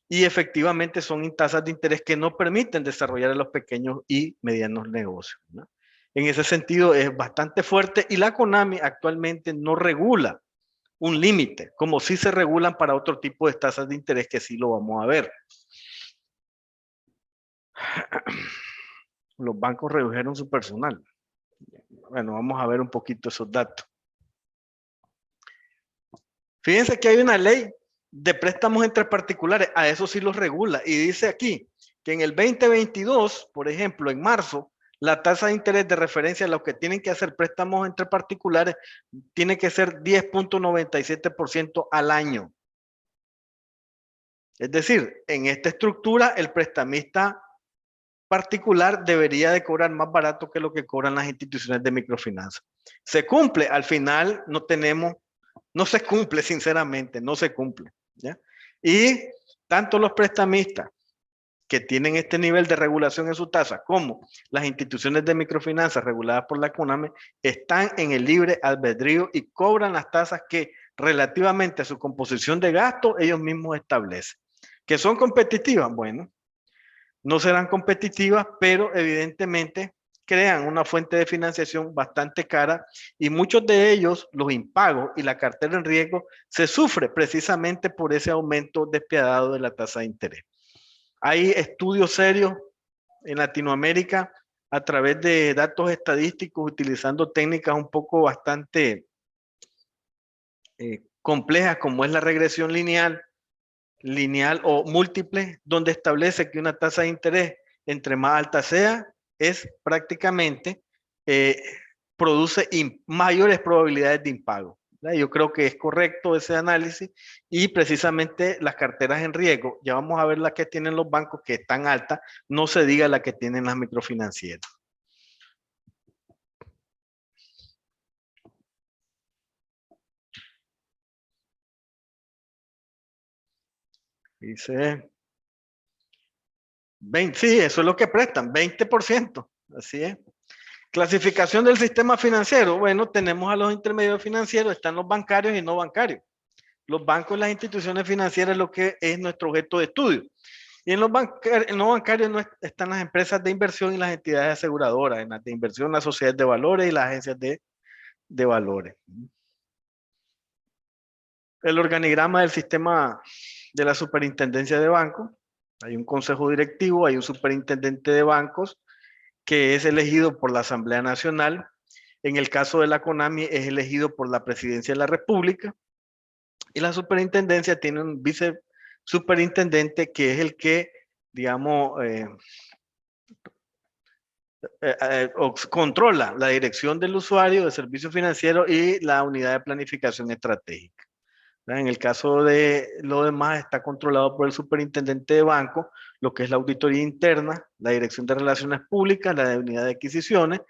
y efectivamente son tasas de interés que no permiten desarrollar a los pequeños y medianos negocios, ¿no? En ese sentido es bastante fuerte y la CONAMI actualmente no regula un límite, como sí se regulan para otro tipo de tasas de interés que sí lo vamos a ver. Los bancos redujeron su personal. Bueno, vamos a ver un poquito esos datos. Fíjense que hay una ley de préstamos entre particulares, a eso sí los regula, y dice aquí que en el 2022, por ejemplo, en marzo, la tasa de interés de referencia a los que tienen que hacer préstamos entre particulares tiene que ser 10.97% al año. Es decir, en esta estructura, el prestamista particular debería de cobrar más barato que lo que cobran las instituciones de microfinanza. ¿Se cumple? Al final no se cumple, sinceramente, no se cumple, ¿ya? Y tanto los prestamistas que tienen este nivel de regulación en su tasa, como las instituciones de microfinanzas reguladas por la CONAME, están en el libre albedrío y cobran las tasas que relativamente a su composición de gasto ellos mismos establecen. ¿Que son competitivas? Bueno, no serán competitivas, pero evidentemente crean una fuente de financiación bastante cara y muchos de ellos, los impagos y la cartera en riesgo, se sufre precisamente por ese aumento despiadado de la tasa de interés. Hay estudios serios en Latinoamérica a través de datos estadísticos utilizando técnicas un poco bastante complejas como es la regresión lineal o múltiple, donde establece que una tasa de interés entre más alta sea, es prácticamente, produce mayores probabilidades de impago. Yo creo que es correcto ese análisis y precisamente las carteras en riesgo, ya vamos a ver las que tienen los bancos que están altas, no se diga la que tienen las microfinancieras. Dice, sí, eso es lo que prestan, 20%, así es. Clasificación del sistema financiero. Bueno, tenemos a los intermediarios financieros, están los bancarios y no bancarios. Los bancos y las instituciones financieras es lo que es nuestro objeto de estudio. Y en los no bancarios están las empresas de inversión y las entidades aseguradoras. En las de inversión, las sociedades de valores y las agencias de valores. El organigrama del sistema de la superintendencia de bancos. Hay un consejo directivo, hay un superintendente de bancos que es elegido por la Asamblea Nacional. En el caso de la CONAMI es elegido por la Presidencia de la República. Y la superintendencia tiene un vicesuperintendente que es el que, digamos, controla la dirección del usuario de servicios financieros y la unidad de planificación estratégica. En el caso de lo demás está controlado por el superintendente de banco, lo que es la auditoría interna, la dirección de relaciones públicas, la unidad de adquisiciones,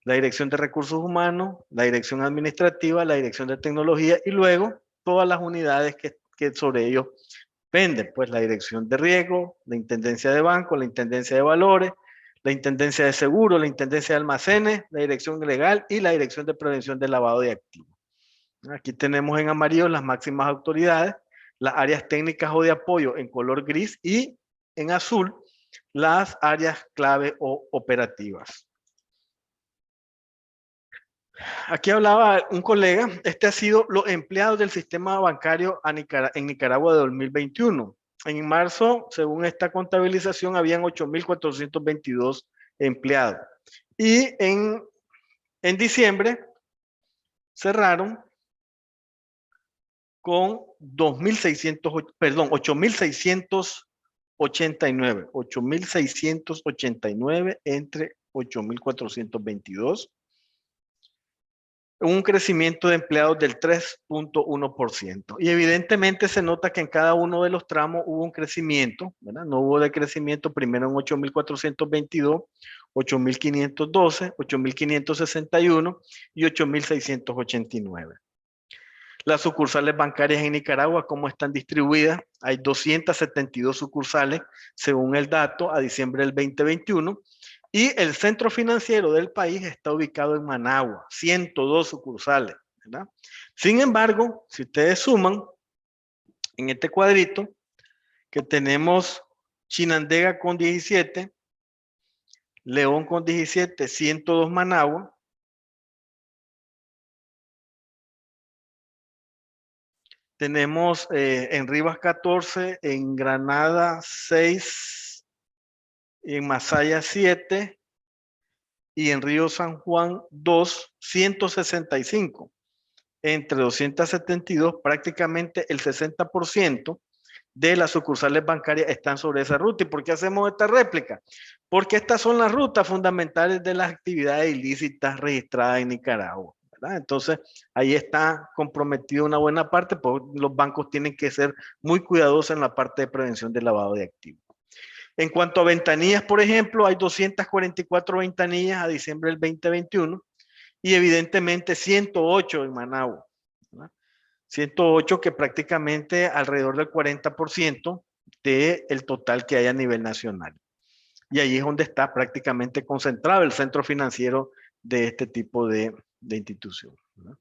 la dirección de recursos humanos, la dirección administrativa, la dirección de tecnología y luego todas las unidades que sobre ellos penden, pues la dirección de riesgo, la intendencia de banco, la intendencia de valores, la intendencia de seguros, la intendencia de almacenes, la dirección legal y la dirección de prevención del lavado de activos. Aquí tenemos en amarillo las máximas autoridades, las áreas técnicas o de apoyo en color gris y en azul las áreas clave o operativas. Aquí hablaba un colega, este ha sido los empleados del sistema bancario en Nicaragua de 2021. En marzo, según esta contabilización, habían 8.422 empleados. Y en diciembre cerraron con 8.689 entre 8.422. Un crecimiento de empleados del 3.1%. Y evidentemente se nota que en cada uno de los tramos hubo un crecimiento, ¿verdad? No hubo decrecimiento primero en 8.422, 8.512, 8.561 y 8.689. Las sucursales bancarias en Nicaragua, ¿cómo están distribuidas? Hay 272 sucursales, según el dato, a diciembre del 2021. Y el centro financiero del país está ubicado en Managua, 102 sucursales, ¿verdad? Sin embargo, si ustedes suman en este cuadrito, que tenemos Chinandega con 17, León con 17, 102 Managua. Tenemos en Rivas 14, en Granada 6, en Masaya 7 y en Río San Juan 2, 165. Entre 272, prácticamente el 60% de las sucursales bancarias están sobre esa ruta. ¿Y por qué hacemos esta réplica? Porque estas son las rutas fundamentales de las actividades ilícitas registradas en Nicaragua, ¿verdad? Entonces, ahí está comprometido una buena parte, pues los bancos tienen que ser muy cuidadosos en la parte de prevención del lavado de activos. En cuanto a ventanillas, por ejemplo, hay 244 ventanillas a diciembre del 2021 y evidentemente 108 en Managua, ¿verdad? 108 que prácticamente alrededor del 40% del total que hay a nivel nacional. Y ahí es donde está prácticamente concentrado el centro financiero de este tipo de institución, ¿verdad?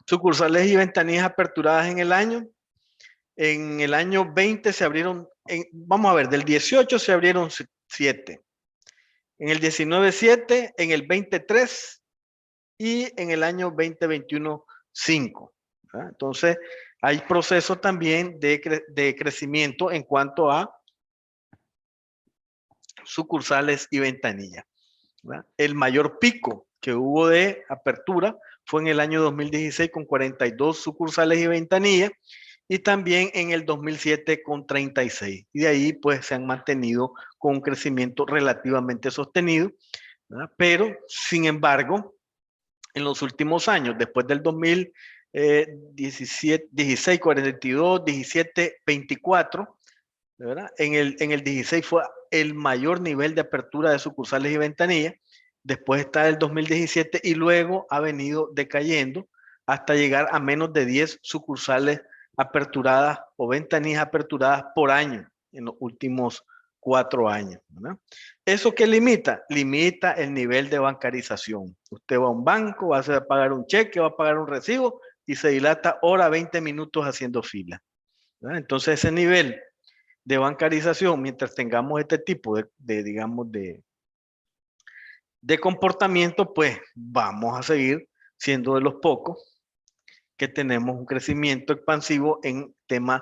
Sucursales y ventanillas aperturadas en el año. En el año 20 se abrieron, vamos a ver, del 18 se abrieron 7. En el 19, 7. En el 20, 3. Y en el año 2021, 5. ¿Verdad? Entonces, hay procesos también de crecimiento en cuanto a sucursales y ventanillas, ¿verdad? El mayor pico que hubo de apertura fue en el año 2016 con 42 sucursales y ventanillas y también en el 2007 con 36. Y de ahí pues se han mantenido con un crecimiento relativamente sostenido, ¿verdad? Pero sin embargo, en los últimos años, después del 2017, 16, 42, 17, 24, ¿verdad? En el 16 fue el mayor nivel de apertura de sucursales y ventanillas. Después está el 2017 y luego ha venido decayendo hasta llegar a menos de 10 sucursales aperturadas o ventanillas aperturadas por año en los últimos 4 años, ¿verdad? ¿Eso qué limita? Limita el nivel de bancarización. Usted va a un banco, va a pagar un cheque, va a pagar un recibo y se dilata hora, 20 minutos haciendo fila, ¿verdad? Entonces ese nivel de bancarización, mientras tengamos este tipo digamos, de comportamiento, pues vamos a seguir siendo de los pocos que tenemos un crecimiento expansivo en temas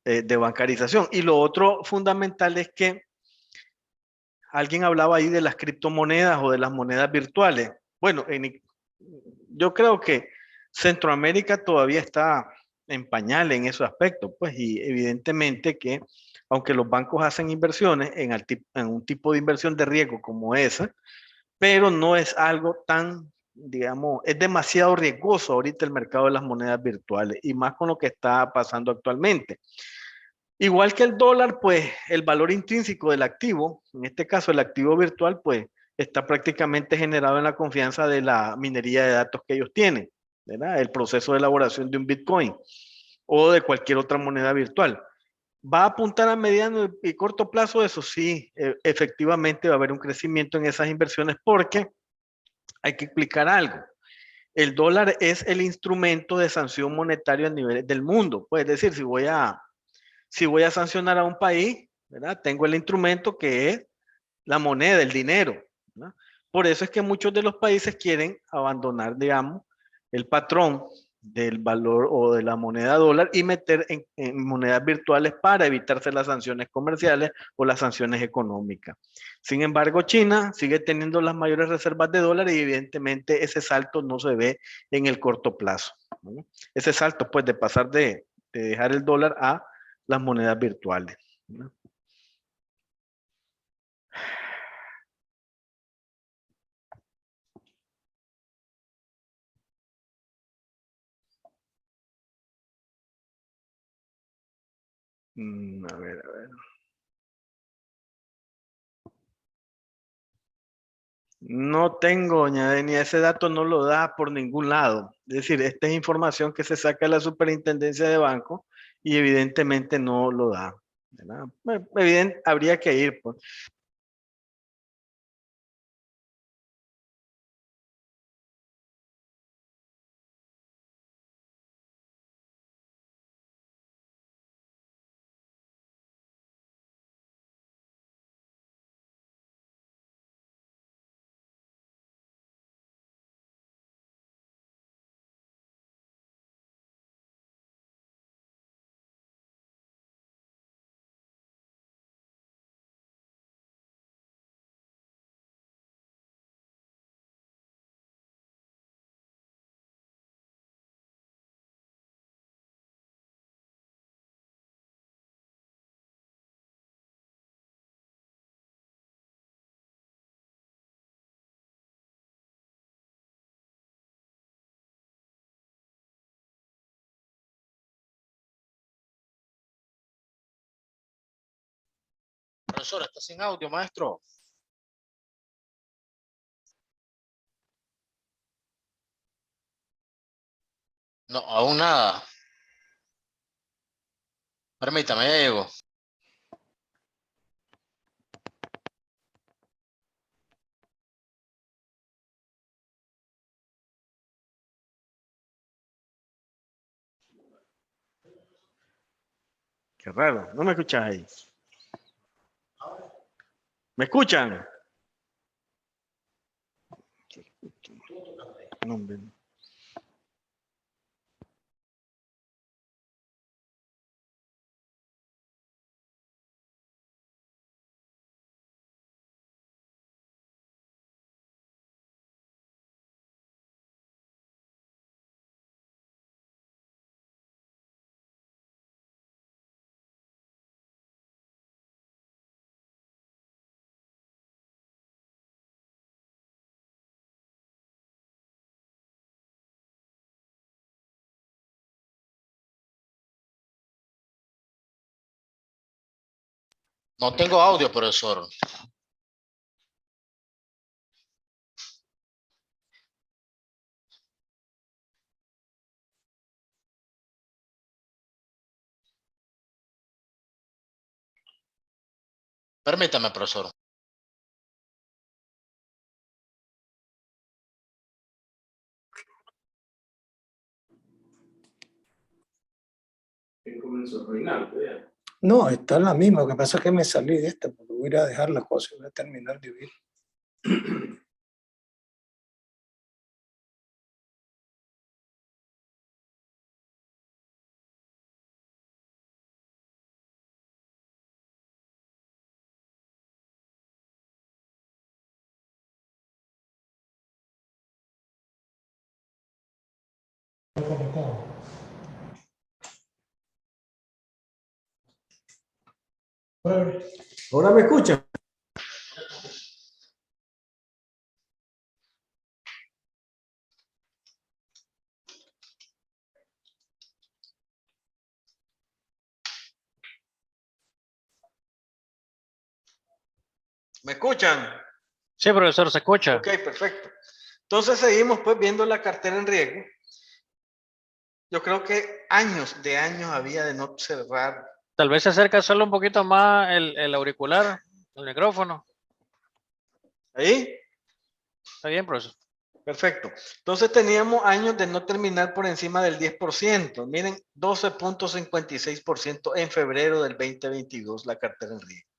de bancarización. Y lo otro fundamental es que alguien hablaba ahí de las criptomonedas o de las monedas virtuales. Bueno, yo creo que Centroamérica todavía está en pañales en ese aspecto, pues, y evidentemente que aunque los bancos hacen inversiones en un tipo de inversión de riesgo como esa, pero no es algo tan, digamos, es demasiado riesgoso ahorita el mercado de las monedas virtuales y más con lo que está pasando actualmente. Igual que el dólar, pues el valor intrínseco del activo, en este caso el activo virtual, pues está prácticamente generado en la confianza de la minería de datos que ellos tienen, ¿verdad? El proceso de elaboración de un Bitcoin o de cualquier otra moneda virtual. ¿Va a apuntar a mediano y corto plazo? Eso sí, efectivamente va a haber un crecimiento en esas inversiones porque hay que explicar algo. El dólar es el instrumento de sanción monetaria a nivel del mundo. Pues es decir, si voy a sancionar a un país, ¿verdad? Tengo el instrumento que es la moneda, el dinero, ¿verdad? Por eso es que muchos de los países quieren abandonar, digamos, el patrón del valor o de la moneda dólar y meter en monedas virtuales para evitarse las sanciones comerciales o las sanciones económicas. Sin embargo, China sigue teniendo las mayores reservas de dólar y evidentemente ese salto no se ve en el corto plazo, ¿no? Ese salto, pues, de pasar de dejar el dólar a las monedas virtuales, ¿no? A ver, a ver. No tengo, doña Deni, ese dato no lo da por ningún lado. Es decir, esta es información que se saca de la superintendencia de banco y evidentemente no lo da, ¿verdad? Bueno, habría que ir, pues. Profesor, está sin audio, maestro. No, aún nada. Permítame, ya llego. Qué raro, no me escuchas ahí. ¿Me escuchan? No, hombre. No tengo audio, profesor. Permítame, profesor. No, está la misma. Lo que pasa es que me salí de esta porque voy a ir a dejar la cosa y voy a terminar de vivir. ¿Ahora me escuchan? ¿Me escuchan? Sí, profesor, se escucha. Ok, perfecto. Entonces seguimos pues viendo la cartera en riesgo. Yo creo que años de años había de no observar. Tal vez se acerca solo un poquito más el auricular, el micrófono. ¿Ahí? Está bien, profesor. Perfecto. Entonces teníamos años de no terminar por encima del 10%. Miren, 12.56% en febrero del 2022 la cartera en riesgo.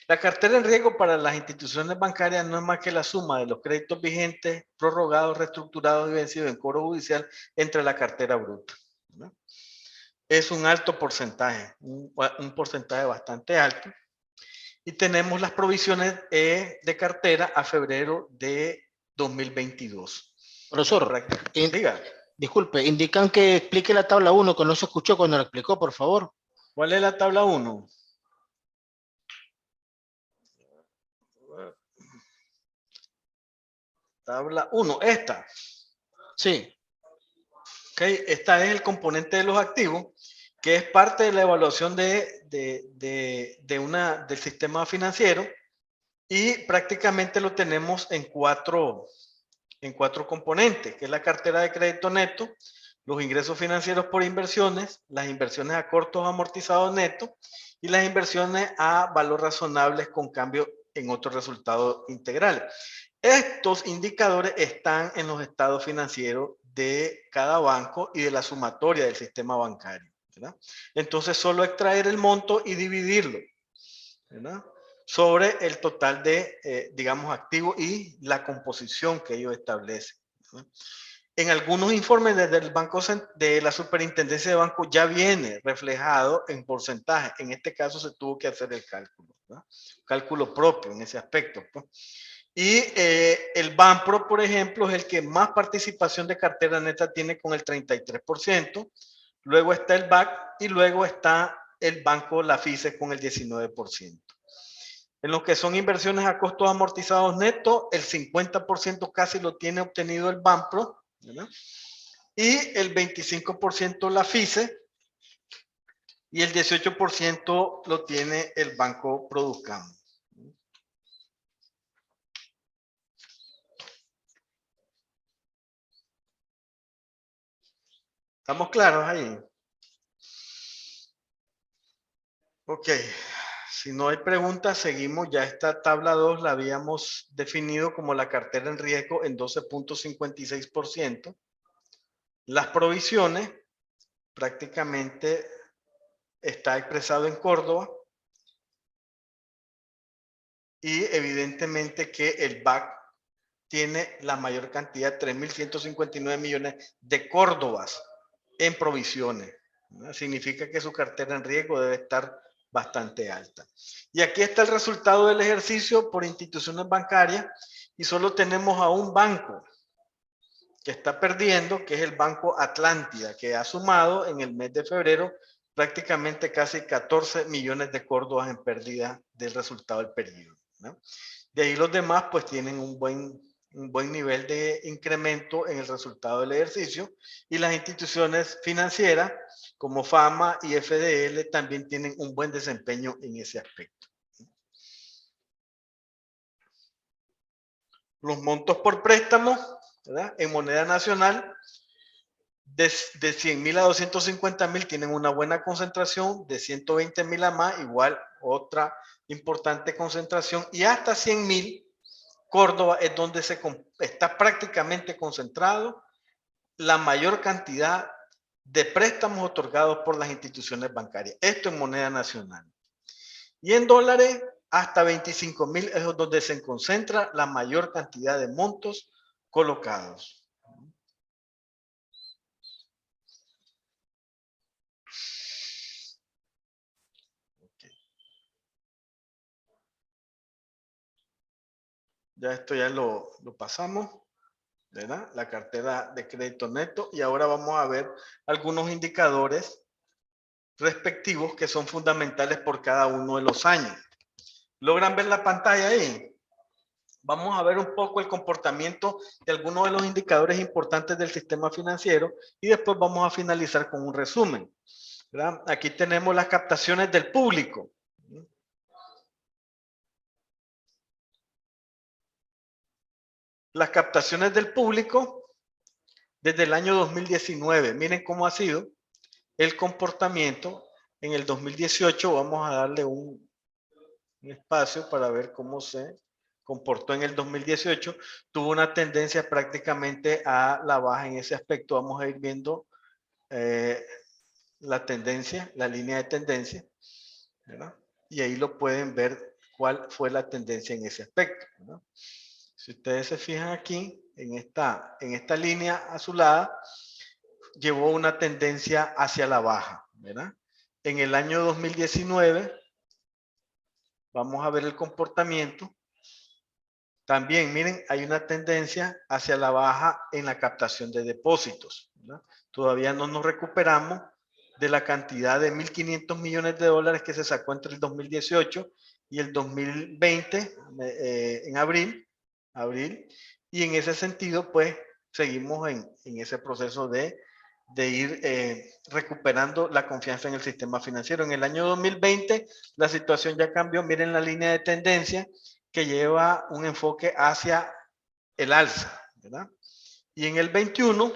La cartera en riesgo para las instituciones bancarias no es más que la suma de los créditos vigentes, prorrogados, reestructurados y vencidos en cobro judicial entre la cartera bruta, ¿no? Es un alto porcentaje, un porcentaje bastante alto. Y tenemos las provisiones de cartera a febrero de 2022. Profesor, Diga. disculpe, indican que explique la tabla 1, que no se escuchó cuando la explicó, por favor. ¿Cuál es la tabla 1? Tabla 1, esta. Sí. Ok, esta es el componente de los activos, que es parte de la evaluación del sistema financiero, y prácticamente lo tenemos en cuatro componentes, que es la cartera de crédito neto, los ingresos financieros por inversiones, las inversiones a cortos amortizados netos y las inversiones a valor razonables con cambio en otros resultados integrales. Estos indicadores están en los estados financieros de cada banco y de la sumatoria del sistema bancario, ¿verdad? Entonces, solo extraer el monto y dividirlo, ¿verdad?, sobre el total de, digamos, activos y la composición que ellos establecen, ¿verdad? En algunos informes desde el banco, de la superintendencia de banco, ya viene reflejado en porcentaje. En este caso se tuvo que hacer el cálculo, ¿verdad? Cálculo propio en ese aspecto, pues. Y el Banpro, por ejemplo, es el que más participación de cartera neta tiene con el 33%. Luego está el BAC y luego está el banco La FICE con el 19%. En lo que son inversiones a costos amortizados netos, el 50% casi lo tiene obtenido el Banpro, ¿verdad?, y el 25% la FICE, y el 18% lo tiene el Banco Producam, ¿Estamos claros ahí? Ok. Si no hay preguntas, seguimos. Ya esta tabla 2 la habíamos definido como la cartera en riesgo en 12.56%. Las provisiones prácticamente está expresado en Córdoba. Y evidentemente que el BAC tiene la mayor cantidad, 3.159 millones de córdobas en provisiones, ¿no? Significa que su cartera en riesgo debe estar bastante alta. Y aquí está el resultado del ejercicio por instituciones bancarias y solo tenemos a un banco que está perdiendo, que es el Banco Atlántida, que ha sumado en el mes de febrero prácticamente casi 14 millones de córdobas en pérdida del resultado del periodo, ¿no? De ahí los demás pues tienen un buen nivel de incremento en el resultado del ejercicio y las instituciones financieras como FAMA y FDL también tienen un buen desempeño en ese aspecto. Los montos por préstamo, ¿verdad? En moneda nacional, de 100.000 a 250.000 tienen una buena concentración, de 120.000 a más, igual otra importante concentración, y hasta 100.000, Córdoba es donde está prácticamente concentrado la mayor cantidad de préstamos otorgados por las instituciones bancarias. Esto en moneda nacional. Y en dólares, hasta 25.000 es donde se concentra la mayor cantidad de montos colocados. Ya esto ya lo pasamos, ¿verdad? La cartera de crédito neto. Y ahora vamos a ver algunos indicadores respectivos que son fundamentales por cada uno de los años. ¿Logran ver la pantalla ahí? Vamos a ver un poco el comportamiento de algunos de los indicadores importantes del sistema financiero y después vamos a finalizar con un resumen, ¿verdad? Aquí tenemos las captaciones del público. Las captaciones del público desde el año 2019. Miren cómo ha sido el comportamiento. En el 2018 vamos a darle un espacio para ver cómo se comportó en el 2018. Tuvo una tendencia prácticamente a la baja en ese aspecto. Vamos a ir viendo la tendencia, la línea de tendencia, ¿verdad? Y ahí lo pueden ver cuál fue la tendencia en ese aspecto, ¿verdad? Si ustedes se fijan aquí, en esta línea azulada, llevó una tendencia hacia la baja, ¿verdad? En el año 2019, vamos a ver el comportamiento. También, miren, hay una tendencia hacia la baja en la captación de depósitos, ¿verdad? Todavía no nos recuperamos de la cantidad de 1.500 millones de dólares que se sacó entre el 2018 y el 2020, en abril, y en ese sentido, pues, seguimos en ese proceso de ir recuperando la confianza en el sistema financiero. En el año 2020, la situación ya cambió. Miren la línea de tendencia que lleva un enfoque hacia el alza, ¿verdad? Y en el 21,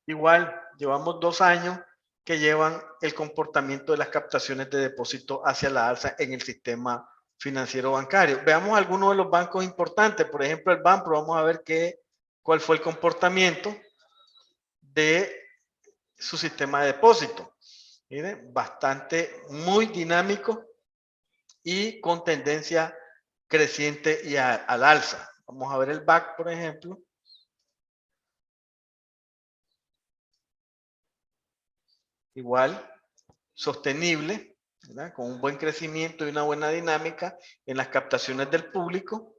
igual, llevamos 2 años que llevan el comportamiento de las captaciones de depósito hacia la alza en el sistema financiero bancario. Veamos algunos de los bancos importantes. Por ejemplo, el Banpro, vamos a ver cuál fue el comportamiento de su sistema de depósito. Miren, muy dinámico y con tendencia creciente y al alza. Vamos a ver el BAC, por ejemplo. Igual, sostenible, ¿verdad? Con un buen crecimiento y una buena dinámica en las captaciones del público.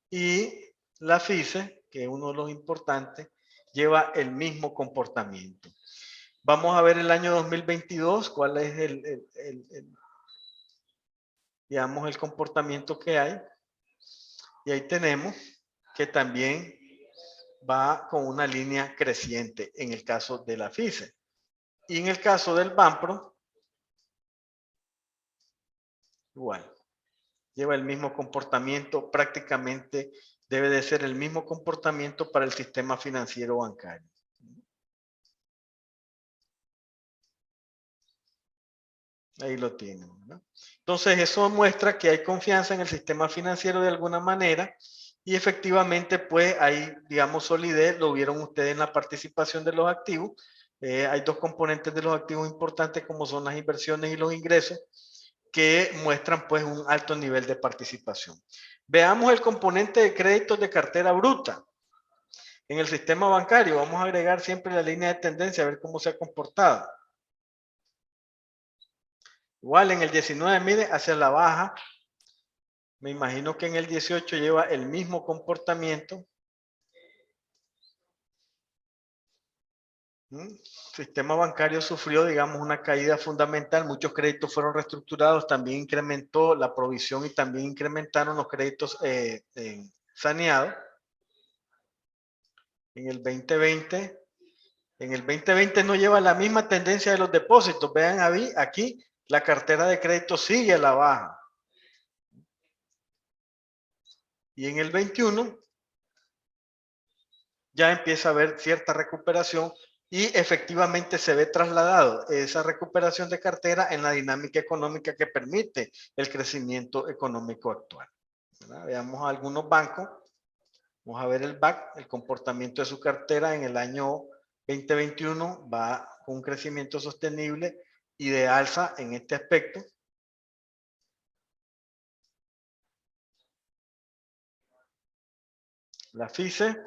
Y la FICE, que es uno de los importantes, lleva el mismo comportamiento. Vamos a ver el año 2022, cuál es digamos, el comportamiento que hay. Y ahí tenemos que también va con una línea creciente en el caso de la FICE. Y en el caso del Banpro, igual, lleva el mismo comportamiento prácticamente debe de ser el mismo comportamiento para el sistema financiero bancario. Ahí lo tienen, ¿no? Entonces eso muestra que hay confianza en el sistema financiero de alguna manera y efectivamente pues hay, digamos, solidez, lo vieron ustedes en la participación de los activos. Hay dos componentes de los activos importantes como son las inversiones y los ingresos que muestran pues un alto nivel de participación. Veamos el componente de créditos de cartera bruta. En el sistema bancario vamos a agregar siempre la línea de tendencia a ver cómo se ha comportado. Igual en el 19, mire, hacia la baja. Me imagino que en el 18 lleva el mismo comportamiento. El sistema bancario sufrió, digamos, una caída fundamental. Muchos créditos fueron reestructurados. También incrementó la provisión y también incrementaron los créditos saneados. En el 2020, no lleva la misma tendencia de los depósitos. Vean aquí, la cartera de crédito sigue a la baja. Y en el 21 ya empieza a haber cierta recuperación y efectivamente se ve trasladado esa recuperación de cartera en la dinámica económica que permite el crecimiento económico actual. ¿Verdad? Veamos algunos bancos. Vamos a ver el BAC, el comportamiento de su cartera en el año 2021 va con un crecimiento sostenible y de alza en este aspecto. La FICE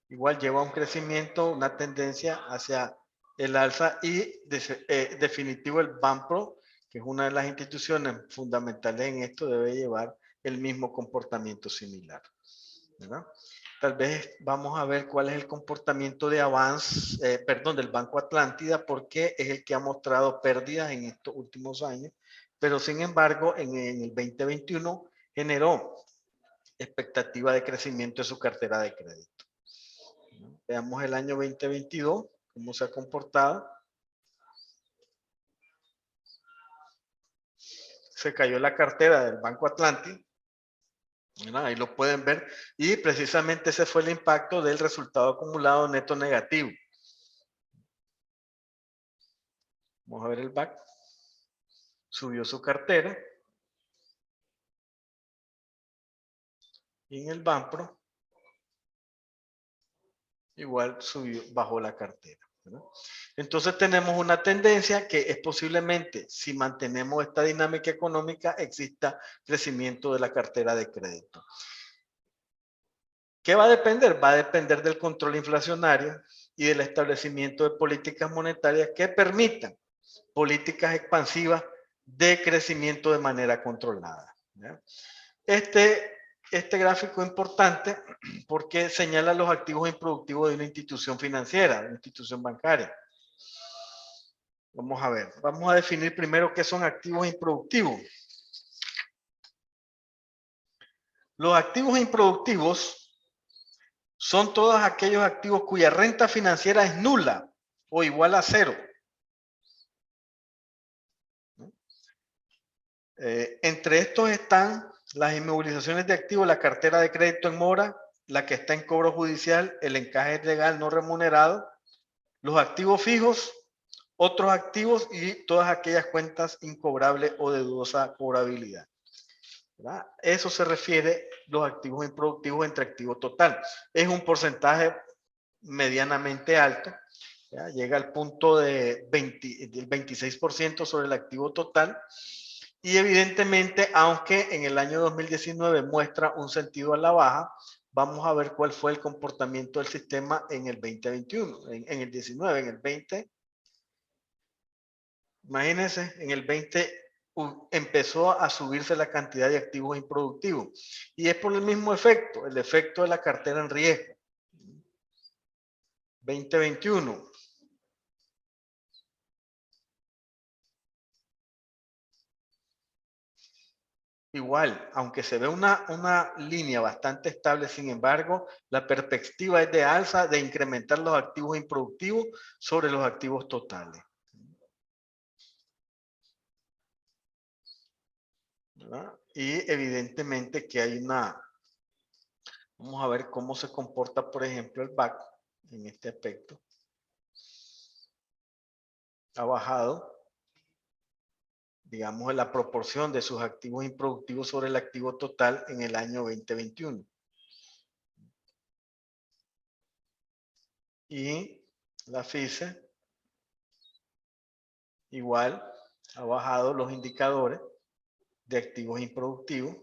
igual lleva un crecimiento, una tendencia hacia el alza y definitivo el BANPRO, que es una de las instituciones fundamentales en esto, debe llevar el mismo comportamiento similar, ¿verdad? Tal vez vamos a ver cuál es el comportamiento de del Banco Atlántida, porque es el que ha mostrado pérdidas en estos últimos años, pero sin embargo en el 2021 generó expectativa de crecimiento de su cartera de crédito. Veamos el año 2022, cómo se ha comportado. Se cayó la cartera del Banco Atlántida. Ahí lo pueden ver. Y precisamente ese fue el impacto del resultado acumulado neto negativo. Vamos a ver el BAC. Subió su cartera. Y en el BANPRO igual bajó la cartera, ¿verdad? Entonces tenemos una tendencia que es posiblemente, si mantenemos esta dinámica económica, exista crecimiento de la cartera de crédito. ¿Qué va a depender? Va a depender del control inflacionario y del establecimiento de políticas monetarias que permitan políticas expansivas de crecimiento de manera controlada, ¿ya? Este gráfico es importante porque señala los activos improductivos de una institución financiera, de una institución bancaria. Vamos a ver, vamos a definir primero qué son activos improductivos. Los activos improductivos son todos aquellos activos cuya renta financiera es nula o igual a cero. Entre estos están las inmovilizaciones de activos, la cartera de crédito en mora, la que está en cobro judicial, el encaje legal no remunerado, los activos fijos, otros activos y todas aquellas cuentas incobrables o de dudosa cobrabilidad, ¿verdad? Eso se refiere los activos improductivos entre activo total. Es un porcentaje medianamente alto, ¿ya? Llega al punto del 26% sobre el activo total. Y evidentemente, aunque en el año 2019 muestra un sentido a la baja, vamos a ver cuál fue el comportamiento del sistema en el 2021, en el 19, en el 20. Imagínense, en el 20 empezó a subirse la cantidad de activos improductivos. Y es por el mismo efecto, el efecto de la cartera en riesgo. 2021. Igual, aunque se ve una línea bastante estable, sin embargo, la perspectiva es de alza, de incrementar los activos improductivos sobre los activos totales, ¿verdad? Y evidentemente que hay una... Vamos a ver cómo se comporta, por ejemplo, el BAC en este aspecto. Ha bajado, digamos, la proporción de sus activos improductivos sobre el activo total en el año 2021. Y la FICE igual ha bajado los indicadores de activos improductivos.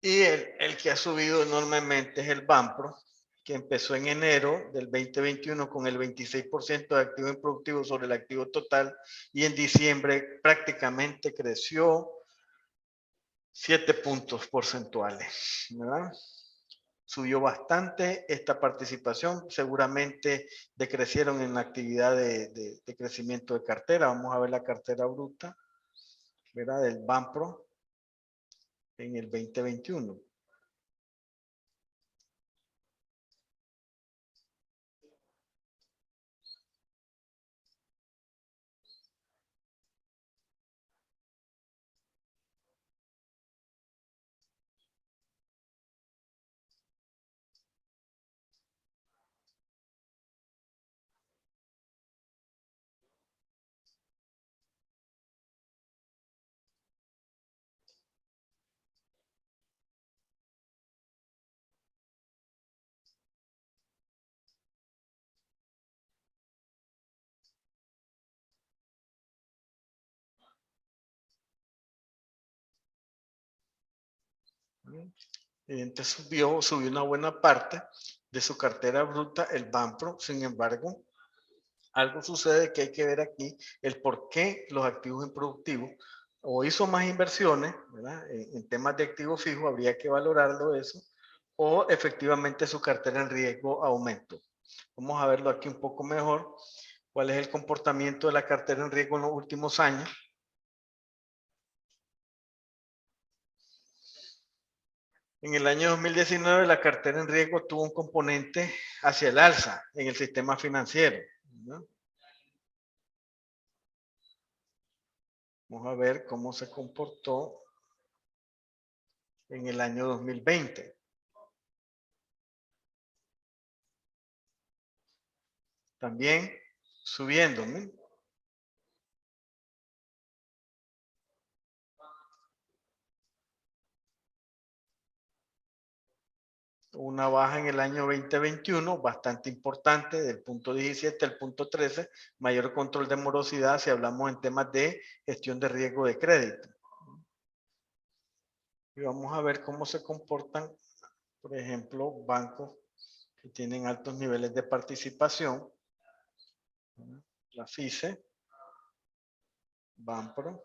Y el que ha subido enormemente es el Banpro, que empezó en enero del 2021 con el 26% de activo improductivo sobre el activo total y en diciembre prácticamente creció 7 puntos porcentuales, ¿verdad? Subió bastante esta participación, seguramente decrecieron en la actividad de crecimiento de cartera. Vamos a ver la cartera bruta, ¿verdad? Del Banpro en el 2021. Entonces subió una buena parte de su cartera bruta el Banpro. Sin embargo, algo sucede que hay que ver aquí el por qué los activos improductivos o hizo más inversiones, ¿verdad? En temas de activos fijos habría que valorarlo eso, o efectivamente su cartera en riesgo aumentó. Vamos a verlo aquí un poco mejor. ¿Cuál es el comportamiento de la cartera en riesgo en los últimos años? En el año 2019 la cartera en riesgo tuvo un componente hacia el alza en el sistema financiero, ¿no? Vamos a ver cómo se comportó en el año 2020. También subiendo, ¿no? Una baja en el año 2021 bastante importante del punto 17 al punto 13, mayor control de morosidad si hablamos en temas de gestión de riesgo de crédito. Y vamos a ver cómo se comportan, por ejemplo, bancos que tienen altos niveles de participación. La FICE, Banpro.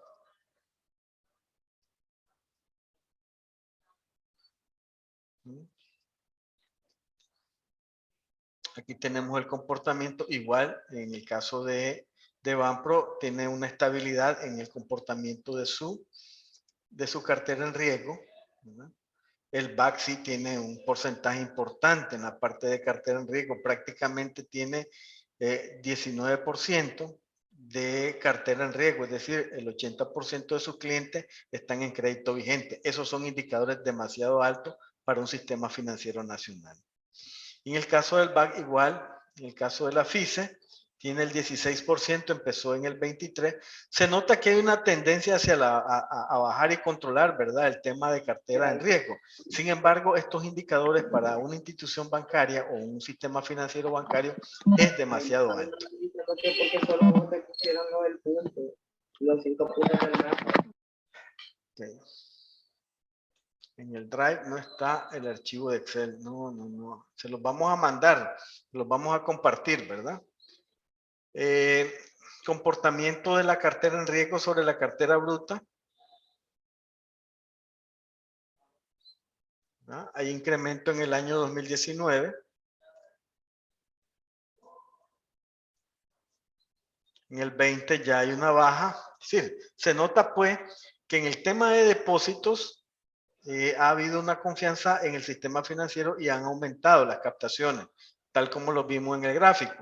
Aquí tenemos el comportamiento igual, en el caso de Banpro, tiene una estabilidad en el comportamiento de su cartera en riesgo, ¿verdad? El BAC sí tiene un porcentaje importante en la parte de cartera en riesgo, prácticamente tiene 19% de cartera en riesgo, es decir, el 80% de sus clientes están en crédito vigente. Esos son indicadores demasiado altos para un sistema financiero nacional. En el caso del BAC igual, en el caso de la FICE, tiene el 16%, empezó en el 23%. Se nota que hay una tendencia hacia a bajar y controlar, ¿verdad? El tema de cartera en riesgo. Sin embargo, estos indicadores para una institución bancaria o un sistema financiero bancario es demasiado alto. Porque solo vos te pusieron el punto, los 5 puntos del mapa. Okay. En el Drive no está el archivo de Excel. No. Se los vamos a mandar, los vamos a compartir, ¿verdad? Comportamiento de la cartera en riesgo sobre la cartera bruta. ¿Ah? Hay incremento en el año 2019. En el 20 ya hay una baja. Es decir, se nota pues que en el tema de depósitos ha habido una confianza en el sistema financiero y han aumentado las captaciones, tal como lo vimos en el gráfico.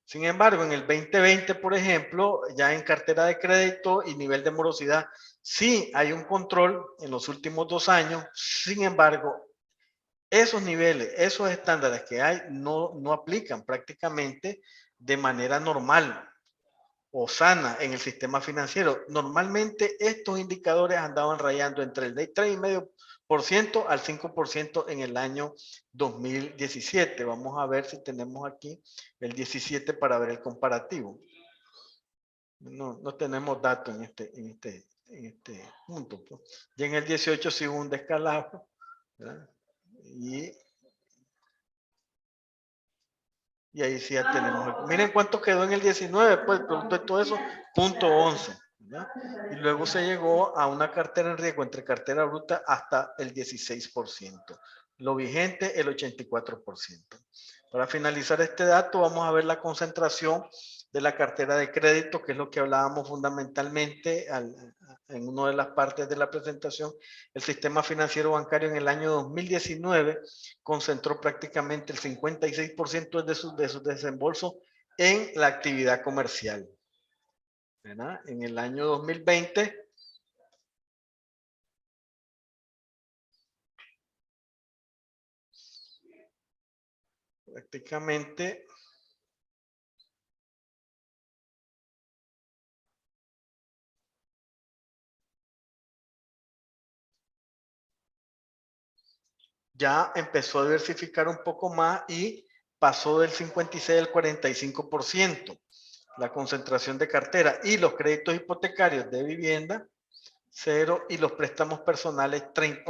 Sin embargo, en el 2020, por ejemplo, ya en cartera de crédito y nivel de morosidad, sí hay un control en los últimos 2 años. Sin embargo, esos niveles, esos estándares que hay, no aplican prácticamente de manera normal o sana en el sistema financiero. Normalmente estos indicadores andaban rayando entre el 3,5% al 5% en el año 2017. Vamos a ver si tenemos aquí el 17 para ver el comparativo. No tenemos datos en este punto. Y en el 18 sí hubo un descalabro, ¿verdad? Y ahí sí ya tenemos. Miren cuánto quedó en el 19, pues, producto de todo eso, 0,11. ¿verdad? Y luego se llegó a una cartera en riesgo entre cartera bruta hasta el 16%. Lo vigente, el 84%. Para finalizar este dato, vamos a ver la concentración de la cartera de crédito, que es lo que hablábamos fundamentalmente en una de las partes de la presentación. El sistema financiero bancario en el año 2019 concentró prácticamente el 56% de sus desembolsos en la actividad comercial. ¿verdad? En el año 2020 prácticamente ya empezó a diversificar un poco más y pasó del 56 al 45%. La concentración de cartera y los créditos hipotecarios de vivienda, 0, y los préstamos personales,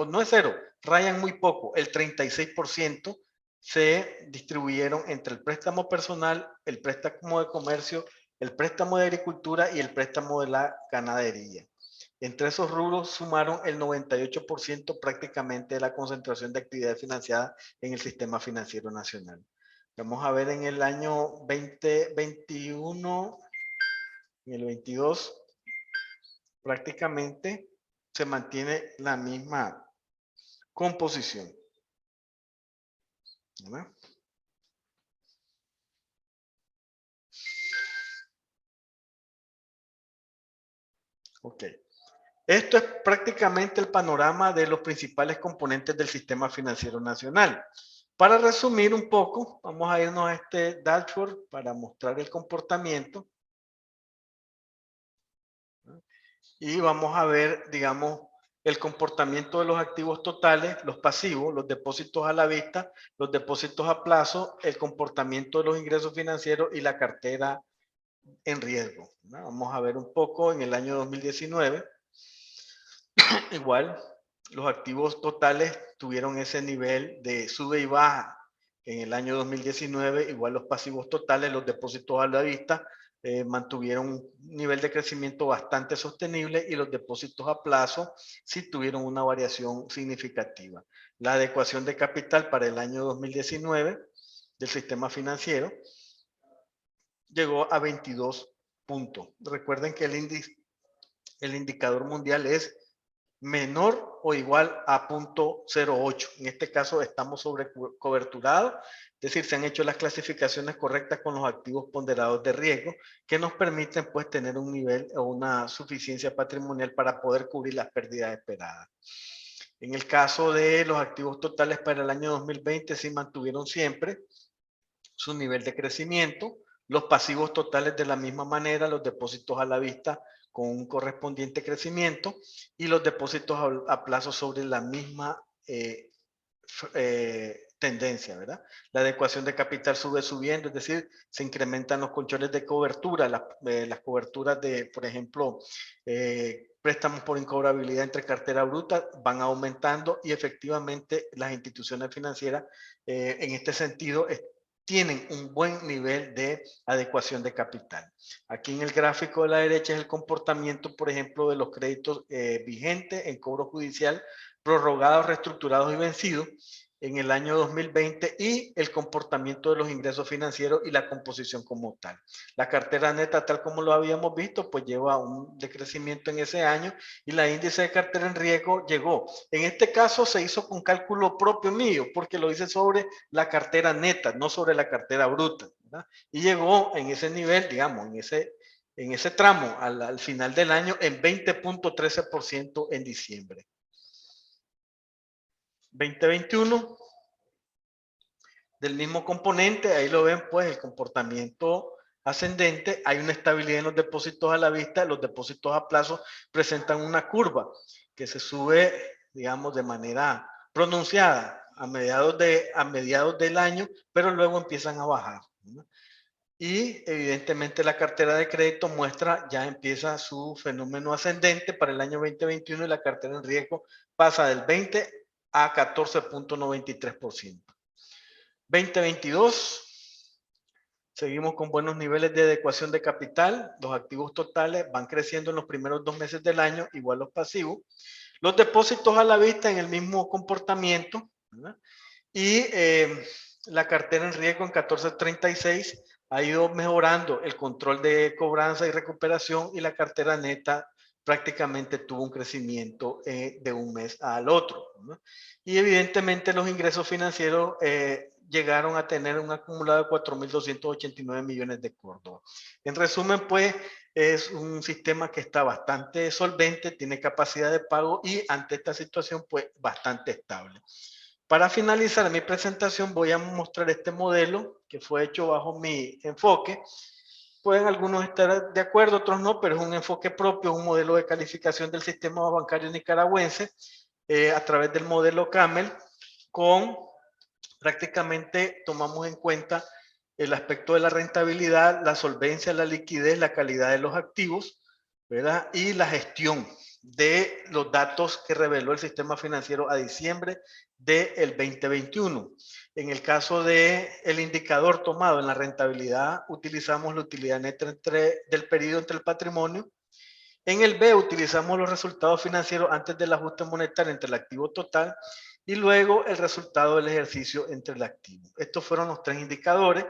no es 0, rayan muy poco, el 36% se distribuyeron entre el préstamo personal, el préstamo de comercio, el préstamo de agricultura y el préstamo de la ganadería. Entre esos rubros sumaron el 98% prácticamente de la concentración de actividades financiadas en el sistema financiero nacional. Vamos a ver en el año 2021, en el 22, prácticamente se mantiene la misma composición. ¿verdad? Ok. Esto es prácticamente el panorama de los principales componentes del sistema financiero nacional. Para resumir un poco, vamos a irnos a este dashboard para mostrar el comportamiento. Y vamos a ver, digamos, el comportamiento de los activos totales, los pasivos, los depósitos a la vista, los depósitos a plazo, el comportamiento de los ingresos financieros y la cartera en riesgo. ¿no? Vamos a ver un poco en el año 2019. Igual, los activos totales tuvieron ese nivel de sube y baja en el año 2019. Igual los pasivos totales, los depósitos a la vista, mantuvieron un nivel de crecimiento bastante sostenible y los depósitos a plazo sí tuvieron una variación significativa. La adecuación de capital para el año 2019 del sistema financiero llegó a 22 puntos. Recuerden que el indicador mundial es menor o igual a 0.08. En este caso estamos sobre coberturados, es decir, se han hecho las clasificaciones correctas con los activos ponderados de riesgo que nos permiten pues tener un nivel o una suficiencia patrimonial para poder cubrir las pérdidas esperadas. En el caso de los activos totales para el año 2020 sí mantuvieron siempre su nivel de crecimiento, los pasivos totales de la misma manera, los depósitos a la vista con un correspondiente crecimiento y los depósitos a plazo sobre la misma tendencia, ¿verdad? La adecuación de capital sube subiendo, es decir, se incrementan los colchones de cobertura, las coberturas de, por ejemplo, préstamos por incobrabilidad entre cartera bruta van aumentando y efectivamente las instituciones financieras en este sentido tienen un buen nivel de adecuación de capital. Aquí en el gráfico de la derecha es el comportamiento, por ejemplo, de los créditos vigentes en cobro judicial, prorrogados, reestructurados y vencidos. en el año 2020 y el comportamiento de los ingresos financieros y la composición como tal. La cartera neta, tal como lo habíamos visto, pues lleva un decrecimiento en ese año y la índice de cartera en riesgo llegó. En este caso se hizo con cálculo propio mío, porque lo hice sobre la cartera neta, no sobre la cartera bruta, ¿verdad? Y llegó en ese nivel, digamos, en ese tramo al final del año en 20.13% en diciembre. 2021, del mismo componente, ahí lo ven pues el comportamiento ascendente, hay una estabilidad en los depósitos a la vista, los depósitos a plazo presentan una curva que se sube, digamos, de manera pronunciada a mediados del año, pero luego empiezan a bajar, ¿no? Y evidentemente la cartera de crédito muestra, ya empieza su fenómeno ascendente para el año 2021 y la cartera en riesgo pasa del 20 a 14.93%. 2022, seguimos con buenos niveles de adecuación de capital. Los activos totales van creciendo en los primeros 2 meses del año, igual los pasivos. Los depósitos a la vista en el mismo comportamiento, ¿verdad? Y la cartera en riesgo en 14.36 ha ido mejorando el control de cobranza y recuperación y la cartera neta prácticamente tuvo un crecimiento de un mes al otro, ¿no? Y evidentemente los ingresos financieros llegaron a tener un acumulado de 4.289 millones de Córdoba. En resumen, pues es un sistema que está bastante solvente, tiene capacidad de pago y ante esta situación pues bastante estable. Para finalizar mi presentación voy a mostrar este modelo que fue hecho bajo mi enfoque. Pueden algunos estar de acuerdo, otros no, pero es un enfoque propio, un modelo de calificación del sistema bancario nicaragüense a través del modelo Camel. Prácticamente tomamos en cuenta el aspecto de la rentabilidad, la solvencia, la liquidez, la calidad de los activos, ¿verdad? Y la gestión de los datos que reveló el sistema financiero a diciembre del 2021. En el caso del indicador tomado en la rentabilidad, utilizamos la utilidad neta del periodo entre el patrimonio. En el B utilizamos los resultados financieros antes del ajuste monetario entre el activo total y luego el resultado del ejercicio entre el activo. Estos fueron los 3 indicadores,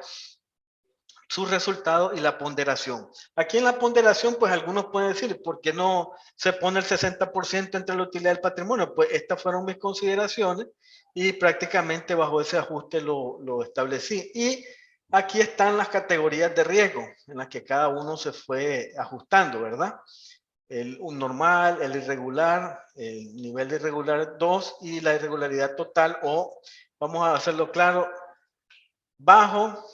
sus resultados y la ponderación. Aquí en la ponderación, pues algunos pueden decir, ¿por qué no se pone el 60% entre la utilidad del patrimonio? Pues estas fueron mis consideraciones y prácticamente bajo ese ajuste lo establecí. Y aquí están las categorías de riesgo en las que cada uno se fue ajustando, ¿verdad? Un normal, el irregular, el nivel de irregular 2 y la irregularidad total o, vamos a hacerlo claro, bajo,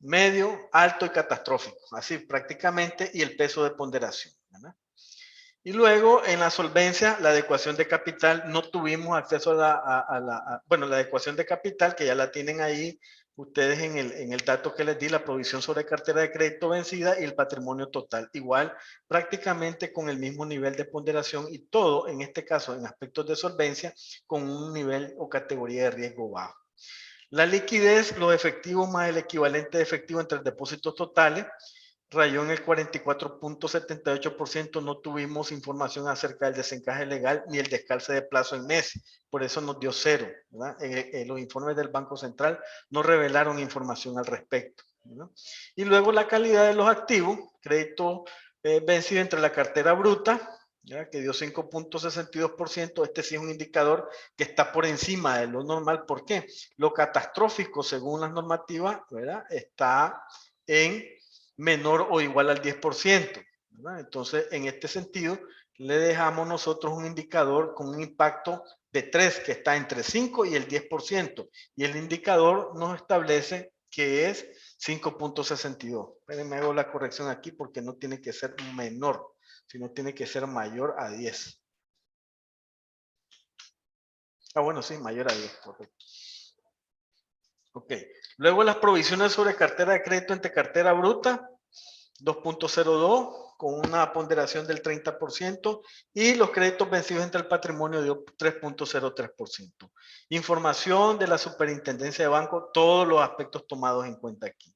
medio, alto y catastrófico, así prácticamente, y el peso de ponderación, ¿verdad? Y luego en la solvencia, la adecuación de capital, no tuvimos acceso a la adecuación de capital, que ya la tienen ahí ustedes en el dato que les di, la provisión sobre cartera de crédito vencida y el patrimonio total. Igual, prácticamente con el mismo nivel de ponderación y todo, en este caso, en aspectos de solvencia, con un nivel o categoría de riesgo bajo. La liquidez, los efectivos más el equivalente de efectivo entre depósitos totales, rayó en el 44.78%, no tuvimos información acerca del desencaje legal ni el descalce de plazo en meses, por eso nos dio 0, ¿verdad? Los informes del Banco Central no revelaron información al respecto, ¿verdad? Y luego la calidad de los activos, crédito vencido entre la cartera bruta, ¿ya? Que dio 5.62%, este sí es un indicador que está por encima de lo normal. ¿Por qué? Lo catastrófico, según las normativas, ¿verdad? Está en menor o igual al 10%, ¿verdad? Entonces, en este sentido, le dejamos nosotros un indicador con un impacto de 3, que está entre 5 y el 10%, y el indicador nos establece que es 5.62. Espérenme, hago la corrección aquí porque no tiene que ser menor, sino tiene que ser mayor a 10. Ah, bueno, sí, mayor a 10, correcto. Ok. Luego las provisiones sobre cartera de crédito entre cartera bruta, 2.02, con una ponderación del 30%, y los créditos vencidos entre el patrimonio dio 3.03%. Información de la Superintendencia de Banco, todos los aspectos tomados en cuenta aquí.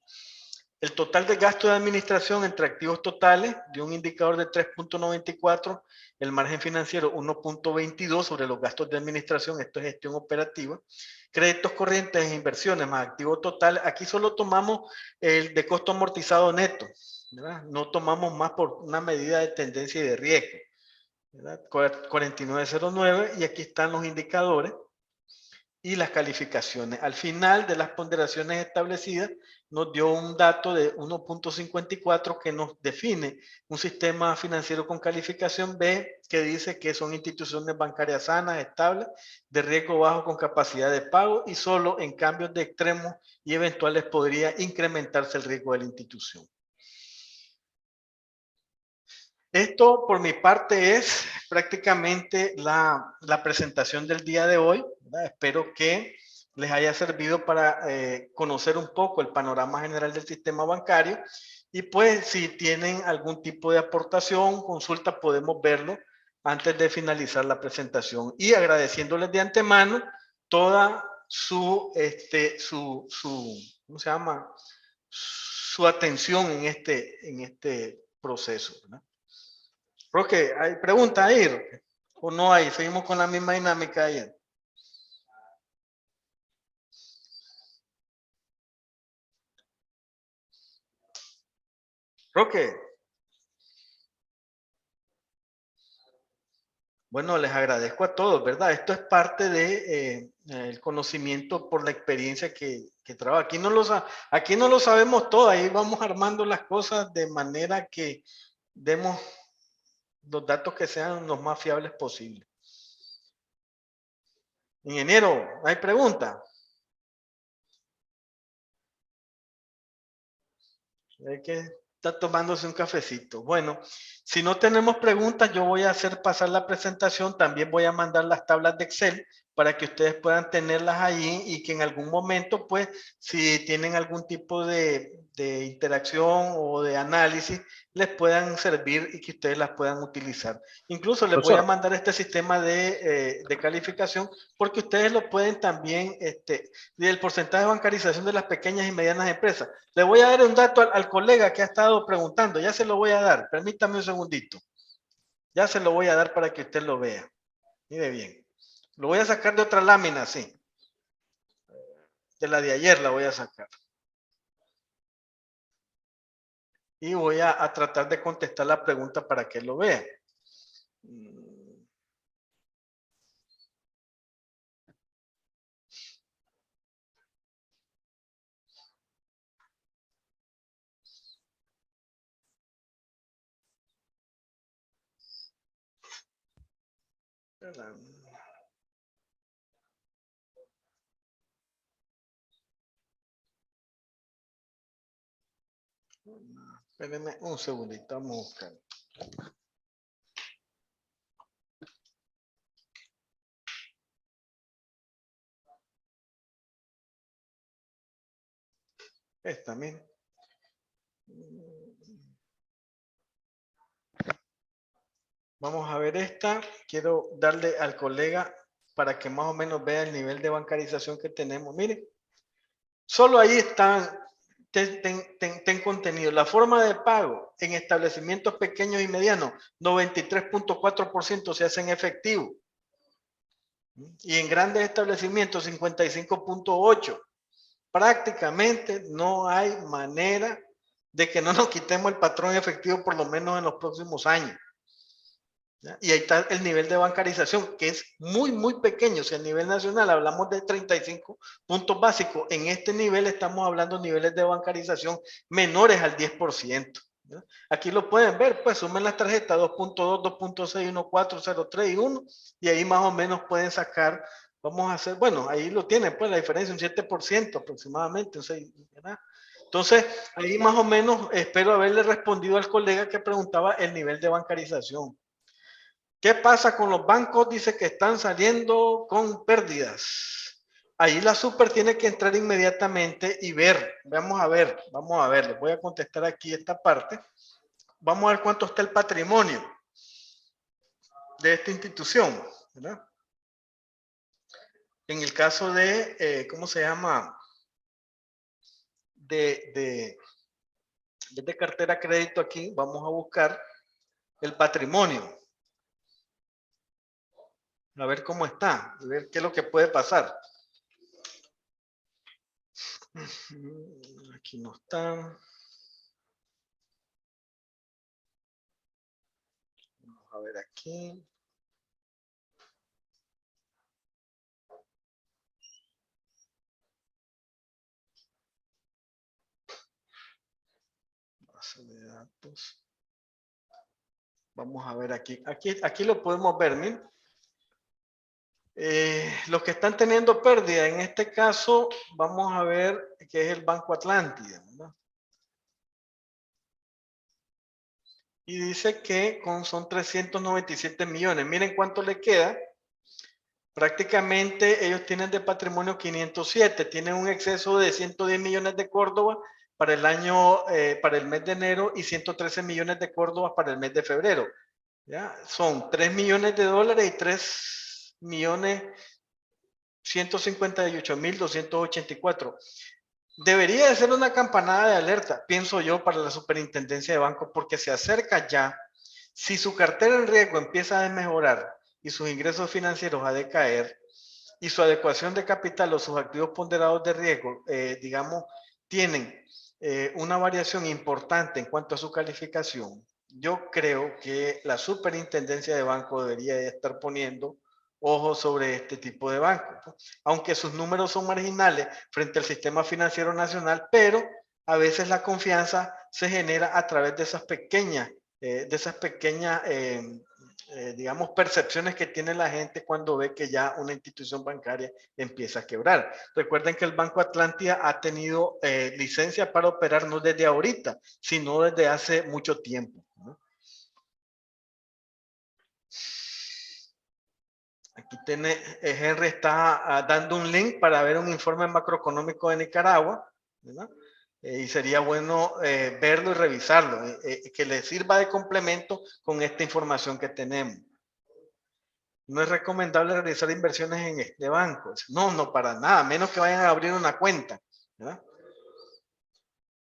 El total de gasto de administración entre activos totales dio un indicador de 3.94, el margen financiero 1.22 sobre los gastos de administración, esto es gestión operativa. Créditos corrientes e inversiones más activo total, aquí solo tomamos el de costo amortizado neto, ¿verdad? No tomamos más por una medida de tendencia y de riesgo, ¿verdad? 4909, y aquí están los indicadores y las calificaciones. Al final de las ponderaciones establecidas nos dio un dato de 1.54 que nos define un sistema financiero con calificación B, que dice que son instituciones bancarias sanas, estables, de riesgo bajo con capacidad de pago, y solo en cambios de extremos y eventuales podría incrementarse el riesgo de la institución. Esto por mi parte es prácticamente la presentación del día de hoy, ¿verdad? Espero que les haya servido para conocer un poco el panorama general del sistema bancario, y pues si tienen algún tipo de aportación, consulta, podemos verlo antes de finalizar la presentación, y agradeciéndoles de antemano toda su ¿cómo se llama? Su atención en este proceso, ¿verdad? Roque, ¿hay pregunta ahí, Roque? ¿O no hay? Seguimos con la misma dinámica ayer. Roque. Bueno, les agradezco a todos, ¿verdad? Esto es parte de el conocimiento por la experiencia que trabajo. Aquí no lo sabemos todo, ahí vamos armando las cosas de manera que demos los datos que sean los más fiables posibles. Ingeniero, ¿hay pregunta? Hay que estar tomándose un cafecito. Bueno, si no tenemos preguntas, yo voy a hacer pasar la presentación. También voy a mandar las tablas de Excel para que ustedes puedan tenerlas allí, y que en algún momento, pues, si tienen algún tipo de interacción o de análisis, les puedan servir y que ustedes las puedan utilizar. Incluso les voy a mandar este sistema de calificación, porque ustedes lo pueden también, del porcentaje de bancarización de las pequeñas y medianas empresas. Le voy a dar un dato al colega que ha estado preguntando, ya se lo voy a dar, permítame un segundito. Ya se lo voy a dar para que usted lo vea. Mire bien. Lo voy a sacar de otra lámina, sí. De la de ayer la voy a sacar. Y voy a tratar de contestar la pregunta para que lo vea. Espérenme un segundito, vamos a buscar. Esta, miren. Vamos a ver esta. Quiero darle al colega para que más o menos vea el nivel de bancarización que tenemos. Miren, solo ahí están, ten contenido. La forma de pago en establecimientos pequeños y medianos, 93.4% se hace en efectivo. Y en grandes establecimientos, 55.8%. Prácticamente no hay manera de que no nos quitemos el patrón efectivo, por lo menos en los próximos años. ¿Ya? Y ahí está el nivel de bancarización, que es muy pequeño. Si a nivel nacional hablamos de 35 puntos básicos, en este nivel estamos hablando de niveles de bancarización menores al 10%. ¿Ya? Aquí lo pueden ver, pues sumen las tarjetas 2.2, 2.6, 1.4, 0.3 y 1, y ahí más o menos pueden sacar, vamos a hacer, bueno, ahí lo tienen, pues la diferencia, un 7% aproximadamente, o sea, ¿verdad? Entonces, ahí más o menos espero haberle respondido al colega que preguntaba el nivel de bancarización. ¿Qué pasa con los bancos? Dice que están saliendo con pérdidas. Ahí la super tiene que entrar inmediatamente y ver. Vamos a ver. Les voy a contestar aquí esta parte. Vamos a ver cuánto está el patrimonio de esta institución, ¿verdad? En el caso de, ¿cómo se llama? De En vez de cartera crédito aquí, vamos a buscar el patrimonio. A ver cómo está, a ver qué es lo que puede pasar. Aquí no está. Vamos a ver aquí. Base de datos. Vamos a ver aquí. Aquí lo podemos ver, miren. Los que están teniendo pérdida, en este caso, vamos a ver que es el Banco Atlántida, ¿verdad? Y dice que son 397 millones. Miren cuánto le queda. Prácticamente ellos tienen de patrimonio 507, tienen un exceso de 110 millones de Córdoba para el año, para el mes de enero y 113 millones de Córdoba para el mes de febrero. ¿Ya? Son 3 millones de dólares y 3 millones 158.284. Debería de ser una campanada de alerta, pienso yo, para la superintendencia de bancos, porque se acerca ya. Si su cartera en riesgo empieza a desmejorar y sus ingresos financieros a decaer y su adecuación de capital o sus activos ponderados de riesgo, digamos, tienen una variación importante en cuanto a su calificación, yo creo que la superintendencia de banco debería de estar poniendo ojo sobre este tipo de bancos, ¿no? Aunque sus números son marginales frente al sistema financiero nacional, pero a veces la confianza se genera a través de esas pequeñas, digamos, percepciones que tiene la gente cuando ve que ya una institución bancaria empieza a quebrar. Recuerden que el Banco Atlántida ha tenido licencia para operar no desde ahorita, sino desde hace mucho tiempo, ¿no? Aquí tiene, Henry está dando un link para ver un informe macroeconómico de Nicaragua, ¿verdad? Y sería bueno verlo y revisarlo, que le sirva de complemento con esta información que tenemos. No es recomendable realizar inversiones en este banco. No, no para nada, menos que vayan a abrir una cuenta, ¿verdad?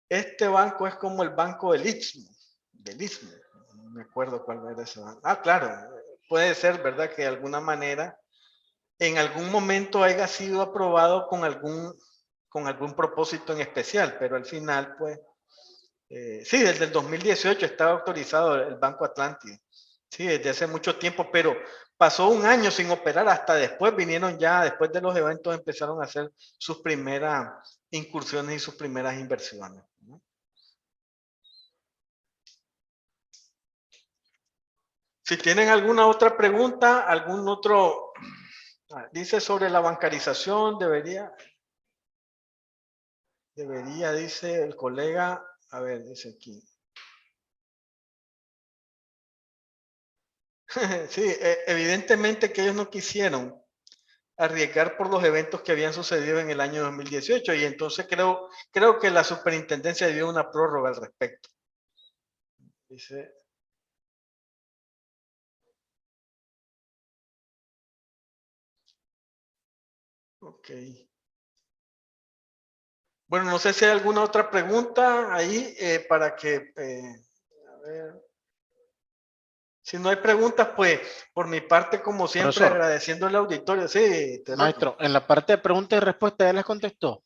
Este banco es como el banco del Istmo, no me acuerdo cuál era ese banco. Ah, claro, puede ser, ¿verdad? Que de alguna manera en algún momento haya sido aprobado con algún propósito en especial, pero al final, pues, sí, desde el 2018 estaba autorizado el Banco Atlántida, sí, desde hace mucho tiempo, pero pasó un año sin operar, hasta después vinieron ya, después de los eventos empezaron a hacer sus primeras incursiones y sus primeras inversiones, ¿no? Si tienen alguna otra pregunta, algún otro, dice sobre la bancarización, debería, dice el colega, a ver, dice aquí. Sí, evidentemente que ellos no quisieron arriesgar por los eventos que habían sucedido en el año 2018 y entonces creo que la superintendencia dio una prórroga al respecto. Dice, ok. Bueno, no sé si hay alguna otra pregunta ahí para que, a ver. Si no hay preguntas, pues por mi parte, como siempre, Profesor, agradeciendo al auditorio. Sí, maestro, en la parte de preguntas y respuestas, ¿ya les contestó?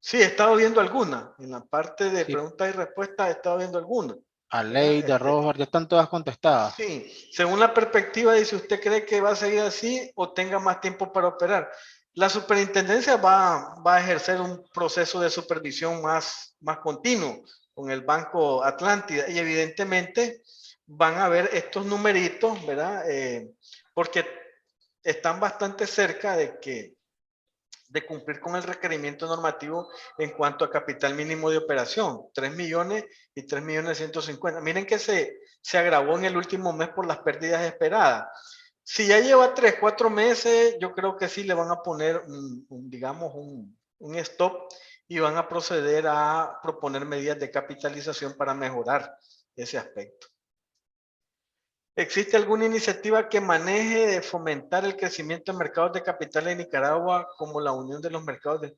sí, he estado viendo alguna. En la parte de Sí. preguntas y respuestas he estado viendo alguna. A ley de Rojas, ya están todas contestadas. Sí, según la perspectiva, dice, ¿usted cree que va a seguir así o tenga más tiempo para operar? La superintendencia va a ejercer un proceso de supervisión más continuo con el Banco Atlántida y evidentemente van a ver estos numeritos, ¿verdad? Porque están bastante cerca de cumplir con el requerimiento normativo en cuanto a capital mínimo de operación, 3 millones y 3 millones 150. Miren que se agravó en el último mes por las pérdidas esperadas. Si ya lleva 3, 4 meses, yo creo que sí le van a poner digamos, un stop y van a proceder a proponer medidas de capitalización para mejorar ese aspecto. ¿Existe alguna iniciativa que maneje de fomentar el crecimiento de mercados de capital en Nicaragua como la Unión de los Mercados de...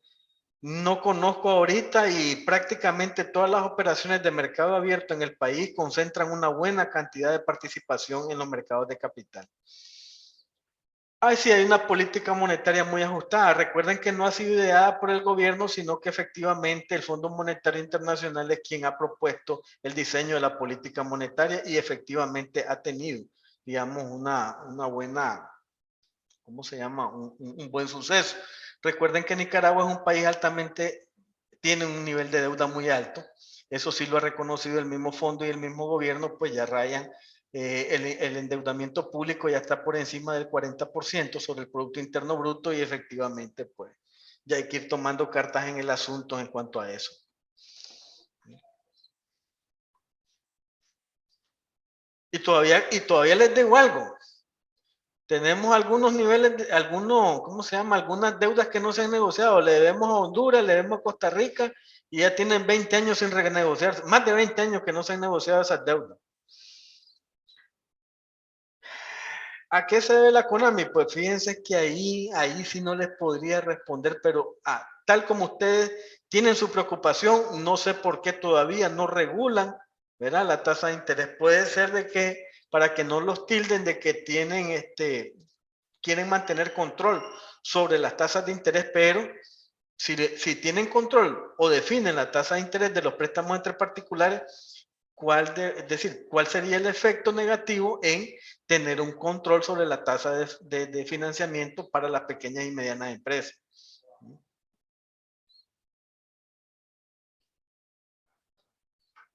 No conozco ahorita y prácticamente todas las operaciones de mercado abierto en el país concentran una buena cantidad de participación en los mercados de capital. Sí, hay una política monetaria muy ajustada. Recuerden que no ha sido ideada por el gobierno, sino que efectivamente el Fondo Monetario Internacional es quien ha propuesto el diseño de la política monetaria y efectivamente ha tenido, digamos, una buena, ¿cómo se llama? Un buen suceso. Recuerden que Nicaragua es un país altamente, tiene un nivel de deuda muy alto. Eso sí lo ha reconocido el mismo fondo y el mismo gobierno, pues ya rayan el endeudamiento público ya está por encima del 40% sobre el Producto Interno Bruto y efectivamente, pues ya hay que ir tomando cartas en el asunto en cuanto a eso. Y todavía les digo algo. Tenemos algunos niveles, ¿cómo se llama? Algunas deudas que no se han negociado. Le debemos a Honduras, le debemos a Costa Rica y ya tienen 20 años sin renegociarse. Más de 20 años que no se han negociado esas deudas. ¿A qué se debe la CONAMI? Pues fíjense que ahí sí no les podría responder, pero tal como ustedes tienen su preocupación, no sé por qué todavía no regulan, ¿verdad? La tasa de interés. Puede ser de que, para que no los tilden de que quieren mantener control sobre las tasas de interés, pero si tienen control o definen la tasa de interés de los préstamos entre particulares, es decir, cuál sería el efecto negativo en tener un control sobre la tasa de financiamiento para las pequeñas y medianas empresas.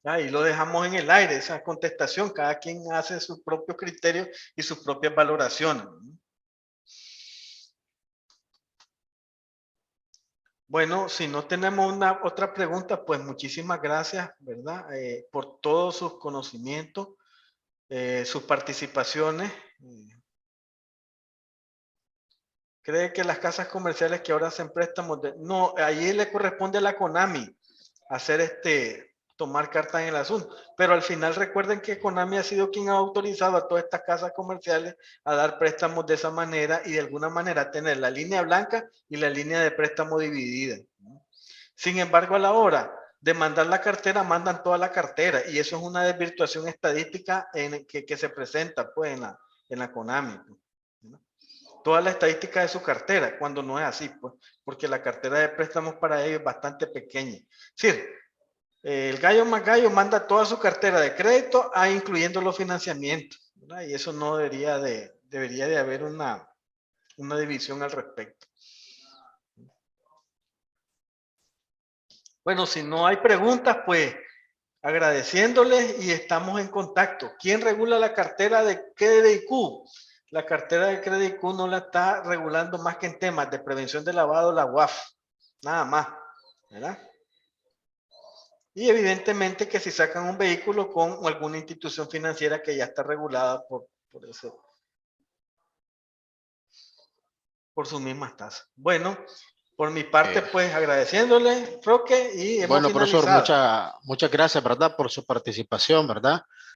Ahí lo dejamos en el aire, esa contestación. Cada quien hace sus propios criterios y sus propias valoraciones. Bueno, si no tenemos otra pregunta, pues muchísimas gracias, ¿verdad? Por todos sus conocimientos, sus participaciones. ¿Cree que las casas comerciales que ahora hacen préstamos no, allí le corresponde a la CONAMI hacer tomar carta en el asunto, pero al final recuerden que CONAMI ha sido quien ha autorizado a todas estas casas comerciales a dar préstamos de esa manera y de alguna manera tener la línea blanca y la línea de préstamo dividida. Sin embargo, a la hora de mandar la cartera, mandan toda la cartera y eso es una desvirtuación estadística que se presenta pues, en la CONAMI. Toda la estadística de su cartera, cuando no es así, pues, porque la cartera de préstamos para ellos es bastante pequeña. Es decir, el gallo más gallo manda toda su cartera de crédito, incluyendo los financiamientos, ¿verdad? Y eso no debería de haber una división al respecto. Bueno, si no hay preguntas, pues agradeciéndoles y estamos en contacto. ¿Quién regula la cartera de CRDIQ? La cartera de CRDIQ no la está regulando más que en temas de prevención de lavado la UAF, nada más, ¿verdad? Y evidentemente que si sacan un vehículo con alguna institución financiera que ya está regulada por sus mismas tasas. Bueno, por mi parte, pues agradeciéndole, Roque, y hemos bueno, profesor, finalizado. muchas gracias, ¿verdad? Por su participación, ¿verdad?